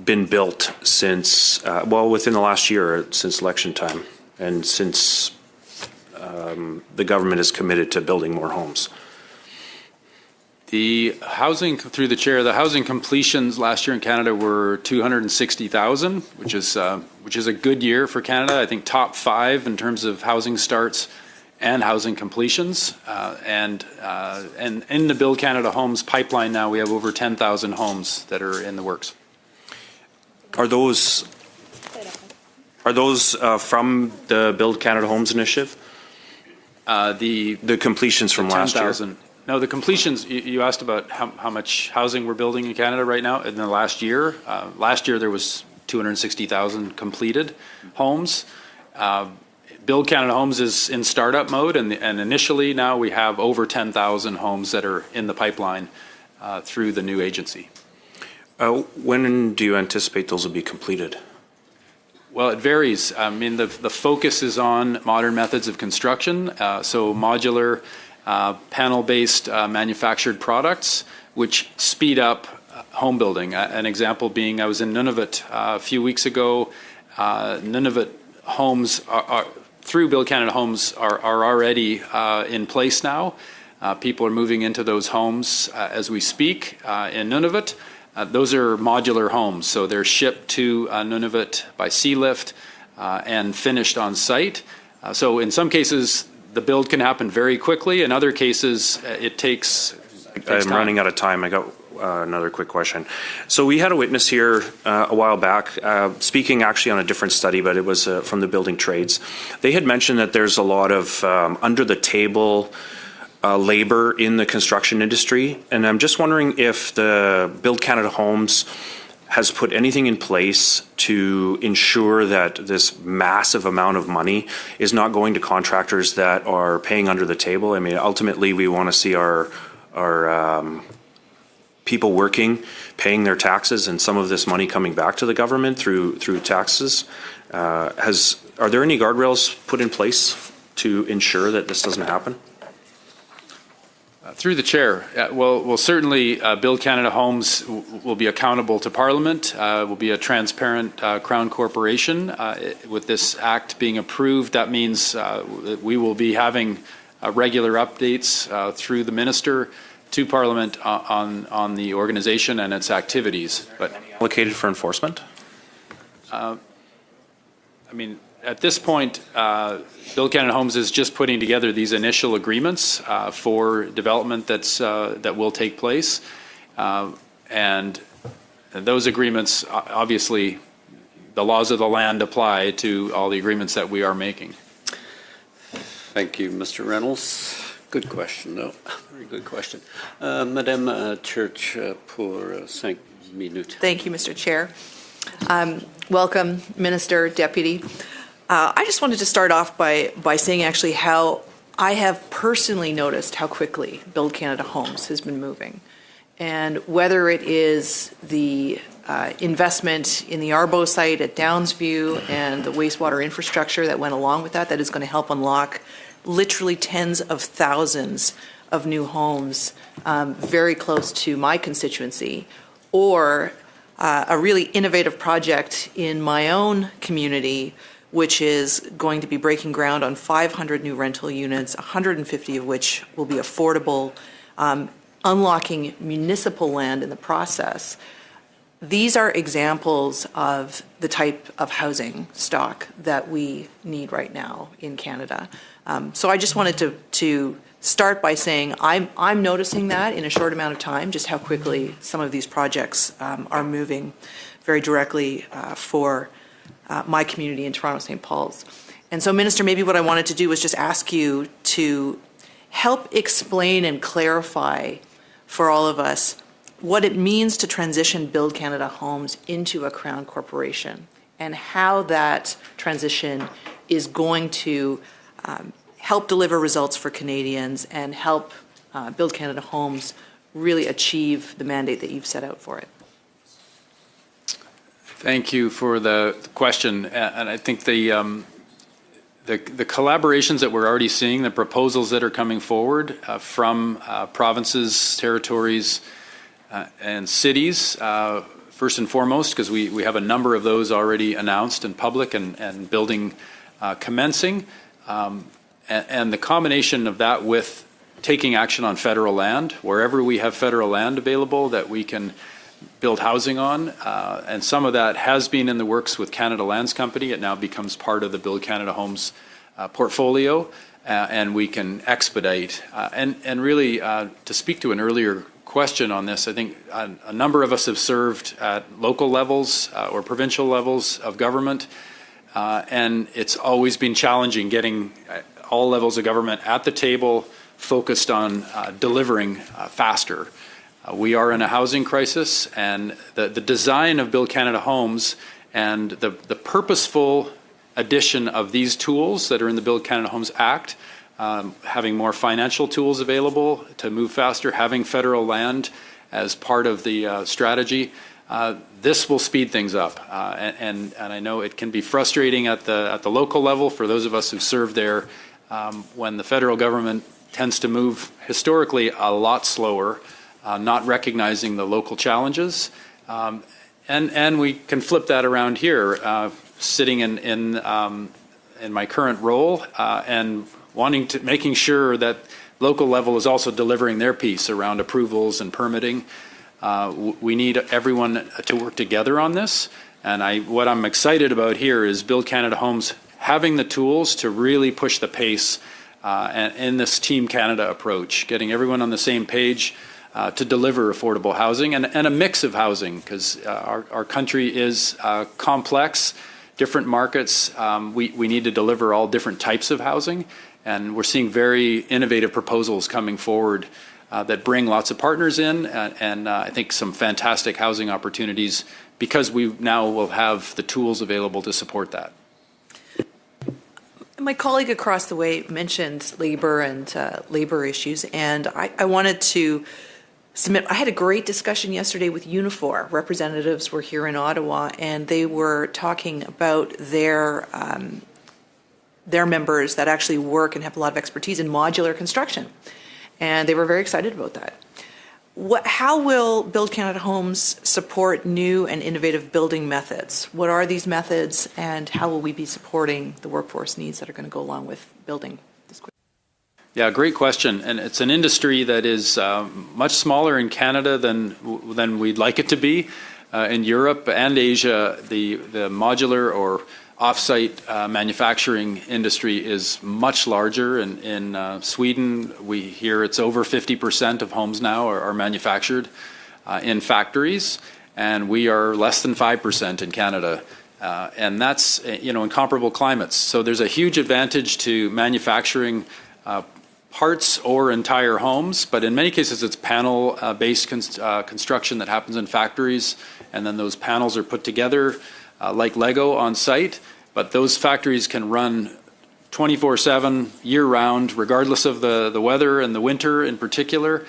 been built since, within the last year, since election time, and since the government is committed to building more homes? The housing, through the chair, the housing completions last year in Canada were 260,000, which is a good year for Canada. I think top 5 in terms of housing starts and housing completions. And in the Build Canada Homes pipeline now, we have over 10,000 homes that are in the works. Are those from the Build Canada Homes initiative? The completions from last year? No, the completions, you asked about how much housing we're building in Canada right now. In the last year, there was 260,000 completed homes. Build Canada Homes is in startup mode, and initially now we have over 10,000 homes that are in the pipeline through the new agency. When do you anticipate those will be completed? Well, it varies. I mean, the focus is on modern methods of construction, so modular, panel-based manufactured products, which speed up home building. An example being, I was in Nunavut a few weeks ago. Nunavut homes through Build Canada Homes are already in place now. People are moving into those homes as we speak in Nunavut. Those are modular homes, so they're shipped to Nunavut by sea lift and finished on site. So in some cases, the build can happen very quickly. In other cases, it takes I'm time. running out of time. I got another quick question. So we had a witness here a while back speaking actually on a different study, but it was from the building trades. They had mentioned that there's a lot of under-the-table labor in the construction industry, and I'm just wondering if the Build Canada Homes has put anything in place to ensure that this massive amount of money is not going to contractors that are paying under the table. I mean, ultimately, we want to see our people working, paying their taxes, and some of this money coming back to the government through taxes. Are there any guardrails put in place to ensure that this doesn't happen? Through the chair, well, certainly Build Canada Homes will be accountable to Parliament, will be a transparent Crown corporation. With this Act being approved, that means that we will be having regular updates through the Minister to Parliament on the organization and its activities. But allocated for enforcement? I mean, at this point, Build Canada Homes is just putting together these initial agreements for development that will take place, and those agreements, obviously, the laws of the land apply to all the agreements that we are making. Thank you, Mr. Reynolds. Good question, though. Very good question. Madame Church, pour 5 minutes. Thank you, Mr. Chair. Welcome, Minister, Deputy. I just wanted to start off by saying actually how I have personally noticed how quickly Build Canada Homes has been moving. And whether it is the investment in the Arbo site at Downsview and the wastewater infrastructure that went along with that is going to help unlock literally tens of thousands of new homes very close to my constituency, or a really innovative project in my own community, which is going to be breaking ground on 500 new rental units, 150 of which will be affordable, unlocking municipal land in the process. These are examples of the type of housing stock that we need right now in Canada. So I just wanted to start by saying I'm noticing that in a short amount of time, just how quickly some of these projects are moving very directly for my community in Toronto, St. Paul's. And so, Minister, maybe what I wanted to do was just ask you to help explain and clarify for all of us what it means to transition Build Canada Homes into a Crown corporation and how that transition is going to help deliver results for Canadians and help Build Canada Homes really achieve the mandate that you've set out for it. Thank you for the question. And I think the collaborations that we're already seeing, the proposals that are coming forward from provinces, territories, and cities, first and foremost, because we have a number of those already announced in public and building commencing. And the combination of that with taking action on federal land, wherever we have federal land available that we can build housing on, and some of that has been in the works with Canada Lands Company. It now becomes part of the Build Canada Homes portfolio, and we can expedite. And really, to speak to an earlier question on this, I think a number of us have served at local levels or provincial levels of government, and it's always been challenging getting all levels of government at the table focused on delivering faster. We are in a housing crisis, and the design of Build Canada Homes and the purposeful addition of these tools that are in the Build Canada Homes Act, having more financial tools available to move faster, having federal land as part of the strategy, this will speed things up. And I know it can be frustrating at the local level for those of us who serve there when the federal government tends to move historically a lot slower, not recognizing the local challenges. And we can flip that around here, sitting in my current role and making sure that local level is also delivering their piece around approvals and permitting. We need everyone to work together on this. And what I'm excited about here is Build Canada Homes having the tools to really push the pace and in this Team Canada approach, getting everyone on the same page to deliver affordable housing and a mix of housing, because our country is complex, different markets. We need to deliver all different types of housing, and we're seeing very innovative proposals coming forward that bring lots of partners in and I think some fantastic housing opportunities, because we now will have the tools available to support that. My colleague across the way mentioned labor and labor issues, and I wanted to submit. I had a great discussion yesterday with Unifor. Representatives were here in Ottawa, and they were talking about their members that actually work and have a lot of expertise in modular construction, and they were very excited about that. How will Build Canada Homes support new and innovative building methods? What are these methods, and how will we be supporting the workforce needs that are going to go along with building this? Yeah, great question. And it's an industry that is much smaller in Canada than we'd like it to be. In Europe and Asia, the modular or off-site manufacturing industry is much larger. In Sweden, we hear it's over 50% of homes now are manufactured in factories, and we are less than 5% in Canada. And that's in comparable climates. So there's a huge advantage to manufacturing parts or entire homes, but in many cases it's panel-based construction that happens in factories, and then those panels are put together like Lego on site, but those factories can run 24/7, year-round, regardless of the weather and the winter in particular.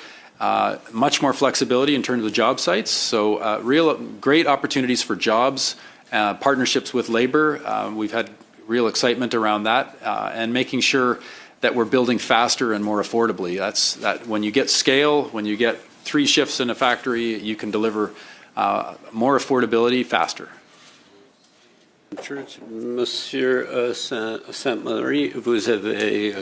Much more flexibility in terms of job sites, so real great opportunities for jobs, partnerships with labor. We've had real excitement around that, and making sure that we're building faster and more affordably. That when you get scale, when you get 3 shifts in a factory, you can deliver more affordability faster. Monsieur Sainte-Marie, vous avez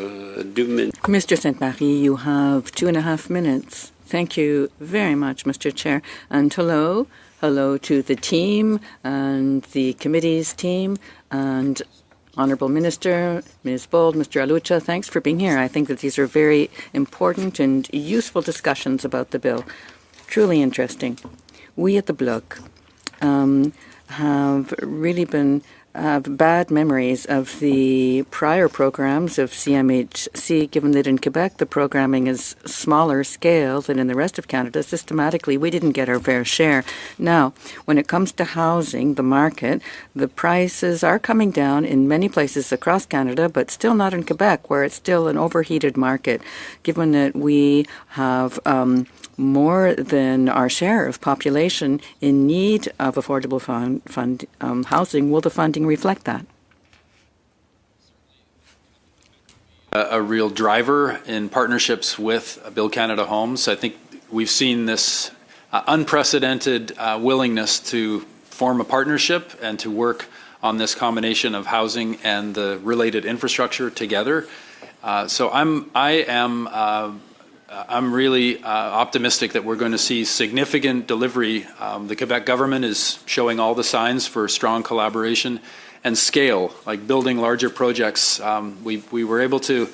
2 minutes. Mr. Sainte-Marie, you have 2.5 minutes. Thank you very much, Mr. Chair. And hello to the team and the committee's team and Honourable Minister, Ms. Bold, Mr. Alucha, thanks for being here. I think that these are very important and useful discussions about the bill. Truly interesting. We at the Bloc have really been bad memories of the prior programs of CMHC, given that in Quebec the programming is smaller scale than in the rest of Canada. Systematically, we didn't get our fair share. Now, when it comes to housing, the market, the prices are coming down in many places across Canada, but still not in Quebec, where it's still an overheated market, given that we have more than our share of population in need of affordable housing. Will the funding reflect that? A real driver in partnerships with Build Canada Homes. I think we've seen this unprecedented willingness to form a partnership and to work on this combination of housing and the related infrastructure together. So I'm really optimistic that we're going to see significant delivery. The Quebec government is showing all the signs for strong collaboration and scale, like building larger projects. We were able to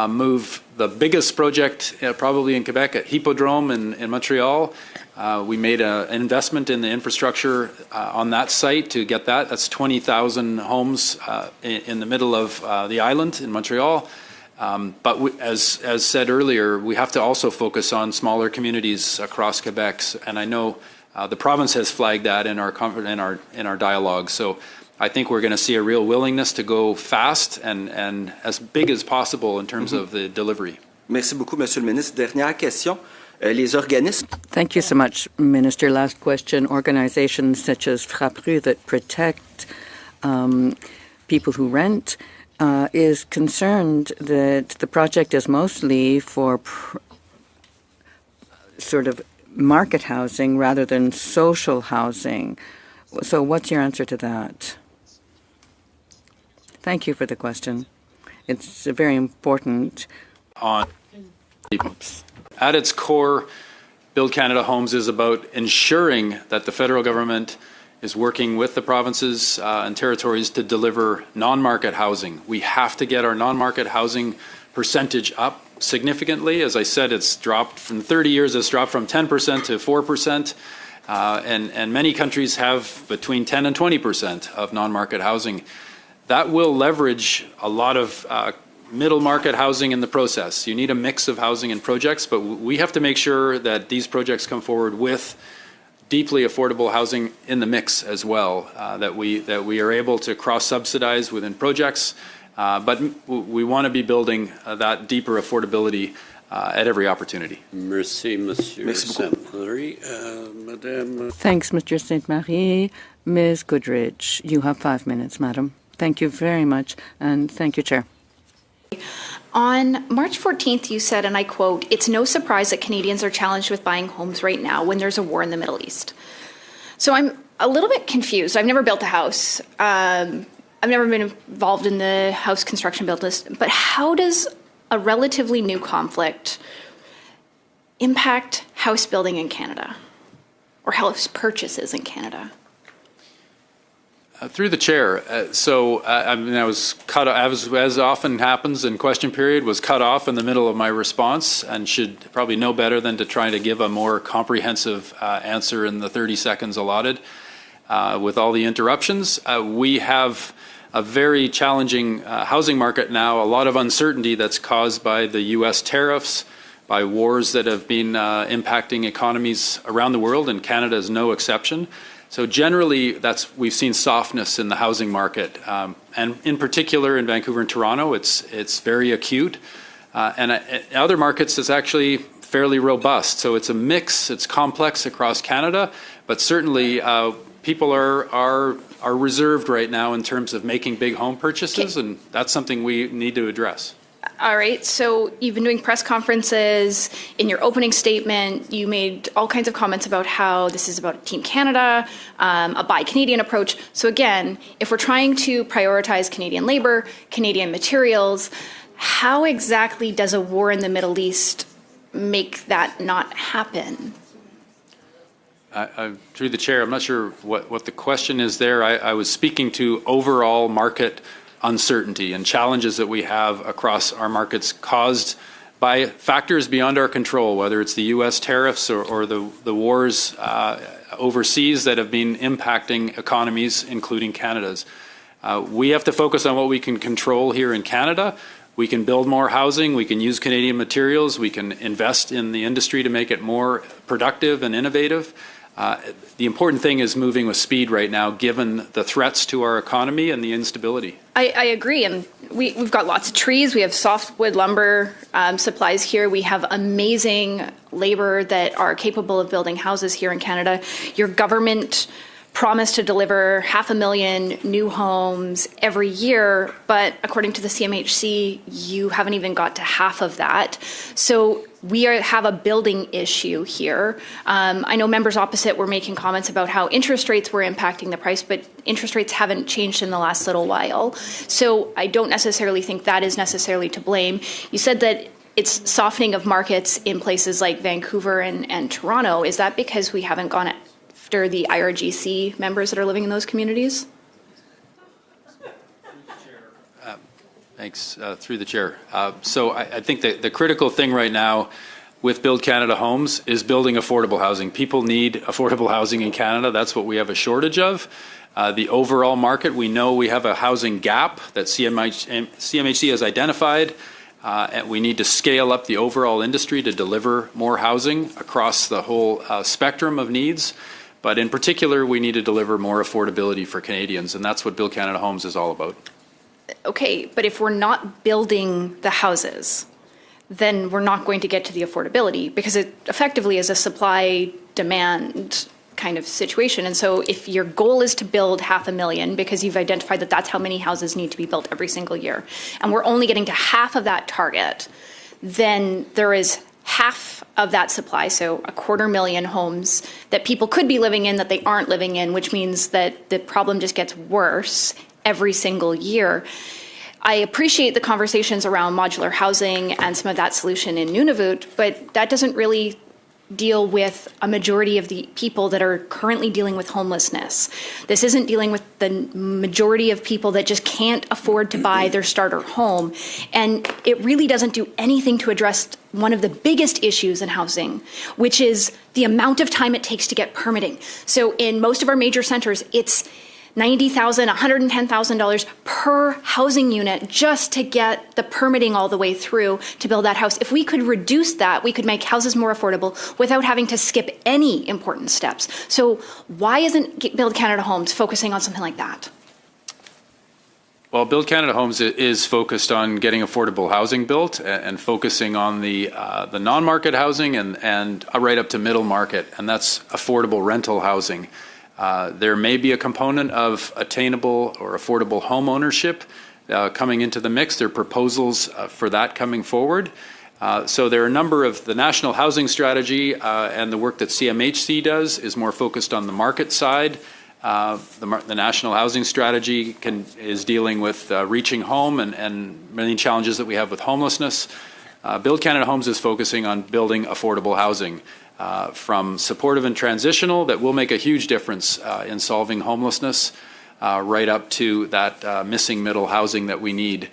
move the biggest project probably in Quebec at Hippodrome in Montreal. We made an investment in the infrastructure on that site to get that. That's 20,000 homes in the middle of the island in Montreal. But as said earlier, we have to also focus on smaller communities across Quebec, and I know the province has flagged that in our dialogue. So I think we're going to see a real willingness to go fast and as big as possible in terms of the delivery. Merci beaucoup, Monsieur le Ministre. Dernière question. Les organismes. Thank you so much, Minister. Last question. Organizations such as Frappru that protect people who rent is concerned that the project is mostly for sort of market housing rather than social housing. So what's your answer to that? Thank you for the question. It's very important. At its core, Build Canada Homes is about ensuring that the federal government is working with the provinces and territories to deliver non-market housing. We have to get our non-market housing percentage up significantly. As I said, it's dropped from 30 years, it's dropped from 10% to 4%. And many countries have between 10 and 20% of non-market housing. That will leverage a lot of middle market housing in the process. You need a mix of housing and projects, but we have to make sure that these projects come forward with deeply affordable housing in the mix as well, that we are able to cross-subsidize within projects, but we want to be building that deeper affordability at every opportunity. Merci, Monsieur Saint-Marie. Madame. Thanks, Mr. Saint-Marie. Ms. Goodridge, you have 5 minutes, madam. Thank you very much, and thank you, Chair. On March 14th, you said, and I quote, "It's no surprise that Canadians are challenged with buying homes right now when there's a war in the Middle East." So I'm a little bit confused. I've never built a house. I've never been involved in the house construction business. But how does a relatively new conflict impact house building in Canada or house purchases in Canada? Through the chair, I was cut off, as often happens in question period, was cut off in the middle of my response and should probably know better than to try to give a more comprehensive answer in the 30 seconds allotted. With all the interruptions, we have a very challenging housing market now, a lot of uncertainty that's caused by the U.S. tariffs, by wars that have been impacting economies around the world, and Canada is no exception. So generally, we've seen softness in the housing market, and in particular in Vancouver and Toronto, it's very acute. And in other markets, it's actually fairly robust. So it's a mix. It's complex across Canada, but certainly people are reserved right now in terms of making big home purchases, and that's something we need to address. All right, so you've been doing press conferences. In your opening statement, you made all kinds of comments about how this is about Team Canada, a Buy Canadian approach. So again, if we're trying to prioritize Canadian labor, Canadian materials, how exactly does a war in the Middle East make that not happen? Through the chair, I'm not sure what the question is there. I was speaking to overall market uncertainty and challenges that we have across our markets caused by factors beyond our control, whether it's the U.S. tariffs or the wars overseas that have been impacting economies, including Canada's. We have to focus on what we can control here in Canada. We can build more housing, we can use Canadian materials, we can invest in the industry to make it more productive and innovative. The important thing is moving with speed right now, given the threats to our economy and the instability. I agree, and we've got lots of trees. We have softwood lumber supplies here. We have amazing labor that are capable of building houses here in Canada. Your government promised to deliver 500,000 new homes every year, but according to the CMHC, you haven't even got to half of that. So we have a building issue here. I know members opposite were making comments about how interest rates were impacting the price, but interest rates haven't changed in the last little while. So I don't necessarily think that is necessarily to blame. You said that it's softening of markets in places like Vancouver and Toronto. Is that because we haven't gone after the IRGC members that are living in those communities? Thanks, through the chair. So I think that the critical thing right now with Build Canada Homes is building affordable housing. People need affordable housing in Canada. That's what we have a shortage of. The overall market, we know we have a housing gap that CMHC has identified. And we need to scale up the overall industry to deliver more housing across the whole spectrum of needs. But in particular, we need to deliver more affordability for Canadians, and that's what Build Canada Homes is all about. Okay, but if we're not building the houses, then we're not going to get to the affordability, because it effectively is a supply-demand kind of situation. And so if your goal is to build 500,000 because you've identified that that's how many houses need to be built every single year, and we're only getting to half of that target, then there is half of that supply, so 250,000 homes that people could be living in that they aren't living in, which means that the problem just gets worse every single year. I appreciate the conversations around modular housing and some of that solution in Nunavut, but that doesn't really deal with a majority of the people that are currently dealing with homelessness. This isn't dealing with the majority of people that just can't afford to buy their starter home. And it really doesn't do anything to address one of the biggest issues in housing, which is the amount of time it takes to get permitting. So in most of our major centers, it's $90,000, $110,000 per housing unit just to get the permitting all the way through to build that house. If we could reduce that, we could make houses more affordable without having to skip any important steps. So why isn't Build Canada Homes focusing on something like that? Well, Build Canada Homes is focused on getting affordable housing built and focusing on the non-market housing and right up to middle market, and that's affordable rental housing. There may be a component of attainable or affordable home ownership coming into the mix. There are proposals for that coming forward. So there are a number of the National Housing Strategy and the work that CMHC does is more focused on the market side. The National Housing Strategy is dealing with reaching home and many challenges that we have with homelessness. Build Canada Homes is focusing on building affordable housing. From supportive and transitional that will make a huge difference in solving homelessness, right up to that missing middle housing that we need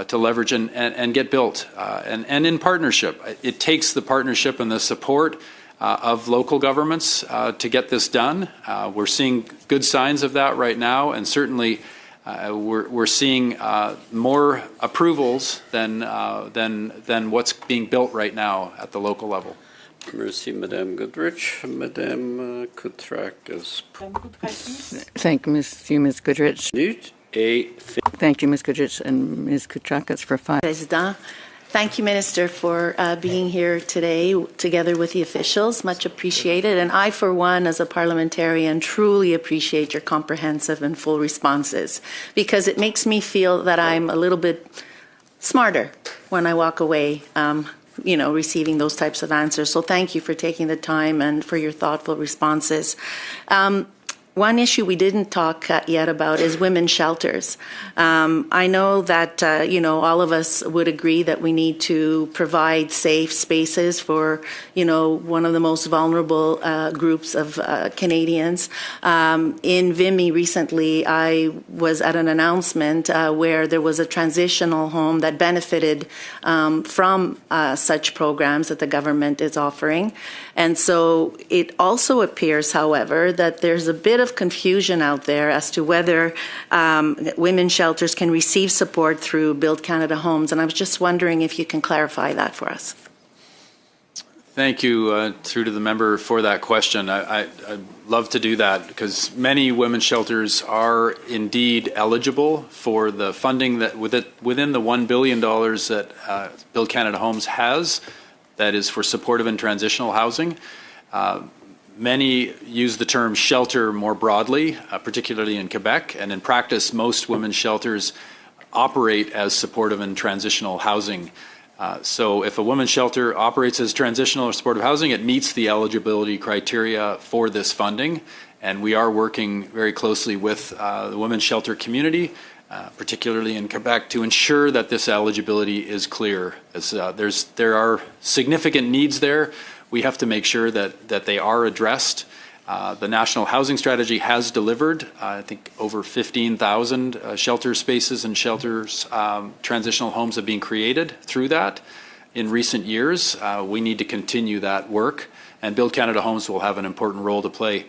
to leverage and get built. And in partnership, it takes the partnership and the support of local governments to get this done. We're seeing good signs of that right now, and certainly we're seeing more approvals than what's being built right now at the local level. Merci, Madame Goodrich. Madame Koutrakis. Thank you, Ms. Goodrich. Thank you, Ms. Goodrich and Ms. Koutrakis for 5. President, thank you, Minister, for being here today together with the officials. Much appreciated. And I, for one, as a parliamentarian, truly appreciate your comprehensive and full responses, because it makes me feel that I'm a little bit smarter when I walk away receiving those types of answers. So thank you for taking the time and for your thoughtful responses. One issue we didn't talk yet about is women's shelters. I know that, all of us would agree that we need to provide safe spaces for, one of the most vulnerable groups of Canadians. In Vimy recently, I was at an announcement where there was a transitional home that benefited from such programs that the government is offering. And so it also appears, however, that there's a bit of confusion out there as to whether women's shelters can receive support through Build Canada Homes. And I was just wondering if you can clarify that for us. Thank you, through to the member, for that question. I'd love to do that because many women's shelters are indeed eligible for the funding that within the $1 billion that Build Canada Homes has, that is for supportive and transitional housing. Many use the term shelter more broadly, particularly in Quebec, and in practice, most women's shelters operate as supportive and transitional housing. So if a women's shelter operates as transitional or supportive housing, it meets the eligibility criteria for this funding, and we are working very closely with the women's shelter community, particularly in Quebec, to ensure that this eligibility is clear. As there are significant needs there. We have to make sure that they are addressed. The National Housing Strategy has delivered, I think, over 15,000 shelter spaces and shelters, transitional homes have been created through that in recent years. We need to continue that work, and Build Canada Homes will have an important role to play.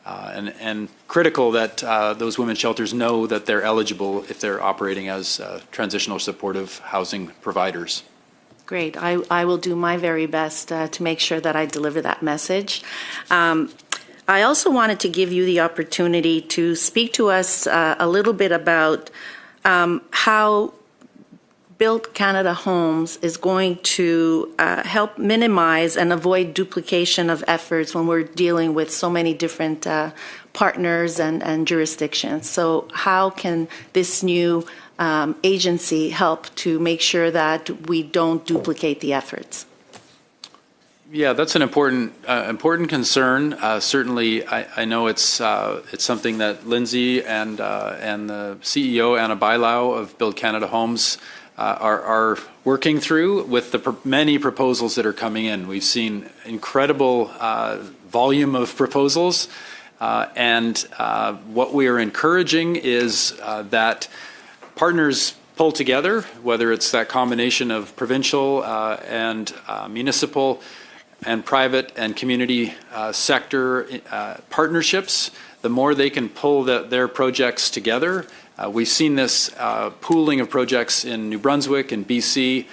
And critical that those women's shelters know that they're eligible if they're operating as transitional supportive housing providers. Great. I will do my very best to make sure that I deliver that message. I also wanted to give you the opportunity to speak to us a little bit about how Build Canada Homes is going to help minimize and avoid duplication of efforts when we're dealing with so many different partners and jurisdictions. So how can this new agency help to make sure that we don't duplicate the efforts? Yeah, that's an important concern. Certainly, I know it's something that Lindsay and the CEO Anna Bailau of Build Canada Homes are working through with the many proposals that are coming in. We've seen incredible volume of proposals, and what we are encouraging is that partners pull together, whether it's that combination of provincial and municipal and private and community sector partnerships. The more they can pull their projects together. We've seen this pooling of projects in New Brunswick and BC.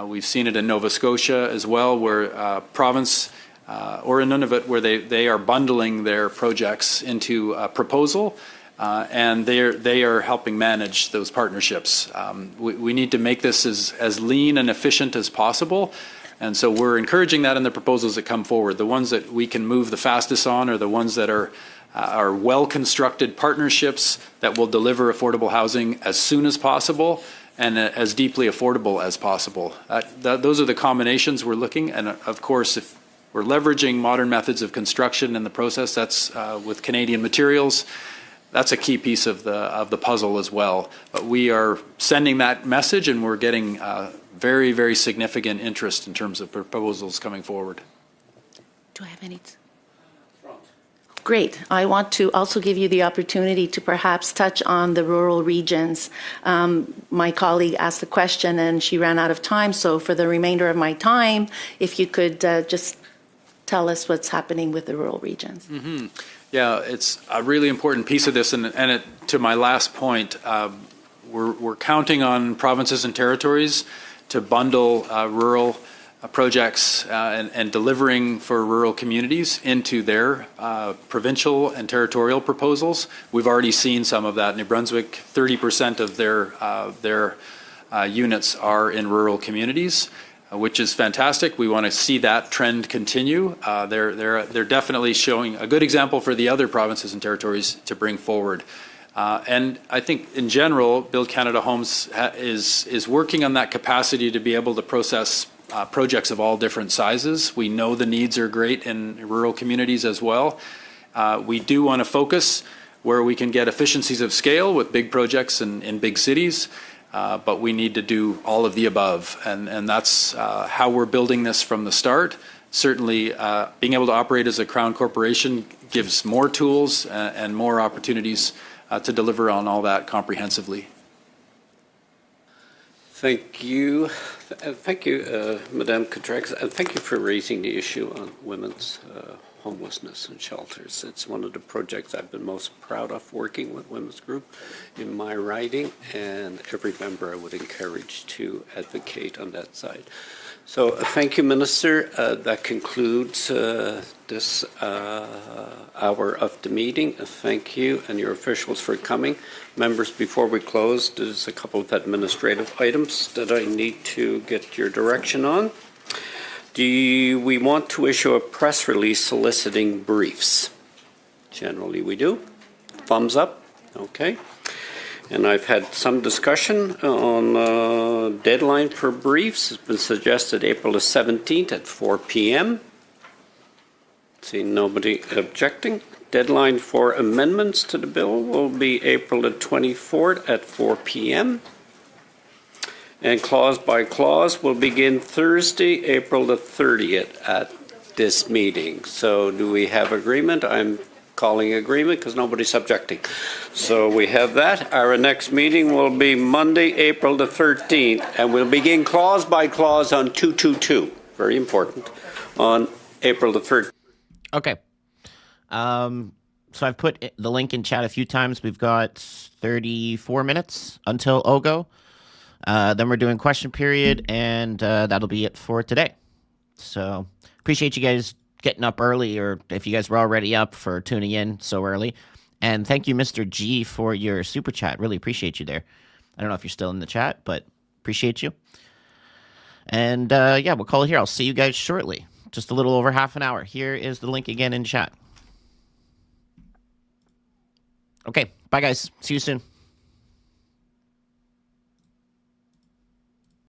We've seen it in Nova Scotia as well, where province or in Nunavut, where they are bundling their projects into a proposal. And they are helping manage those partnerships. We need to make this as lean and efficient as possible. And so we're encouraging that in the proposals that come forward. The ones that we can move the fastest on are the ones that are well-constructed partnerships that will deliver affordable housing as soon as possible and as deeply affordable as possible. Those are the combinations we're looking. And of course, if we're leveraging modern methods of construction in the process, that's with Canadian materials. That's a key piece of the puzzle as well. But we are sending that message, and we're getting very, very significant interest in terms of proposals coming forward. Do I have any? Great. I want to also give you the opportunity to perhaps touch on the rural regions. My colleague asked the question, and she ran out of time. So for the remainder of my time, if you could just tell us what's happening with the rural regions. Mm-hmm. Yeah, it's a really important piece of this, and to my last point, we're counting on provinces and territories to bundle rural projects and delivering for rural communities into their provincial and territorial proposals. We've already seen some of that. New Brunswick, 30% of their units are in rural communities, which is fantastic. We want to see that trend continue. They're definitely showing a good example for the other provinces and territories to bring forward. And I think in general, Build Canada Homes is working on that capacity to be able to process projects of all different sizes. We know the needs are great in rural communities as well. We do want to focus where we can get efficiencies of scale with big projects in big cities, but we need to do all of the above. And that's how we're building this from the start. Certainly, being able to operate as a Crown corporation gives more tools and more opportunities to deliver on all that comprehensively. Thank you. Thank you, Madame Contreras, and thank you for raising the issue on women's homelessness and shelters. It's one of the projects I've been most proud of working with Women's Group in my riding, and every member I would encourage to advocate on that side. So thank you, Minister. That concludes this hour of the meeting. Thank you and your officials for coming. Members, before we close, there's a couple of administrative items that I need to get your direction on. Do we want to issue a press release soliciting briefs? Generally we do. Thumbs up. Okay. And I've had some discussion on deadline for briefs. It's been suggested April the 17th at 4 p.m. See nobody objecting. Deadline for amendments to the bill will be April the 24th at 4 p.m. And clause by clause will begin Thursday, April the 30th at this meeting. So do we have agreement? I'm calling agreement because nobody's objecting. So we have that. Our next meeting will be Monday, April the 13th, and we'll begin clause by clause on 222. Very important. On April the 13th. Okay. So I've put the link in chat a few times. We've got 34 minutes until OGO. Then we're doing question period, and that'll be it for today. So appreciate you guys getting up early, or if you guys were already up, for tuning in so early. And thank you, Mr. G, for your super chat. Really appreciate you there. I don't know if you're still in the chat, but appreciate you. And yeah, we'll call it here. I'll see you guys shortly. Just a little over half an hour. Here is the link again in chat. Okay, bye guys. See you soon.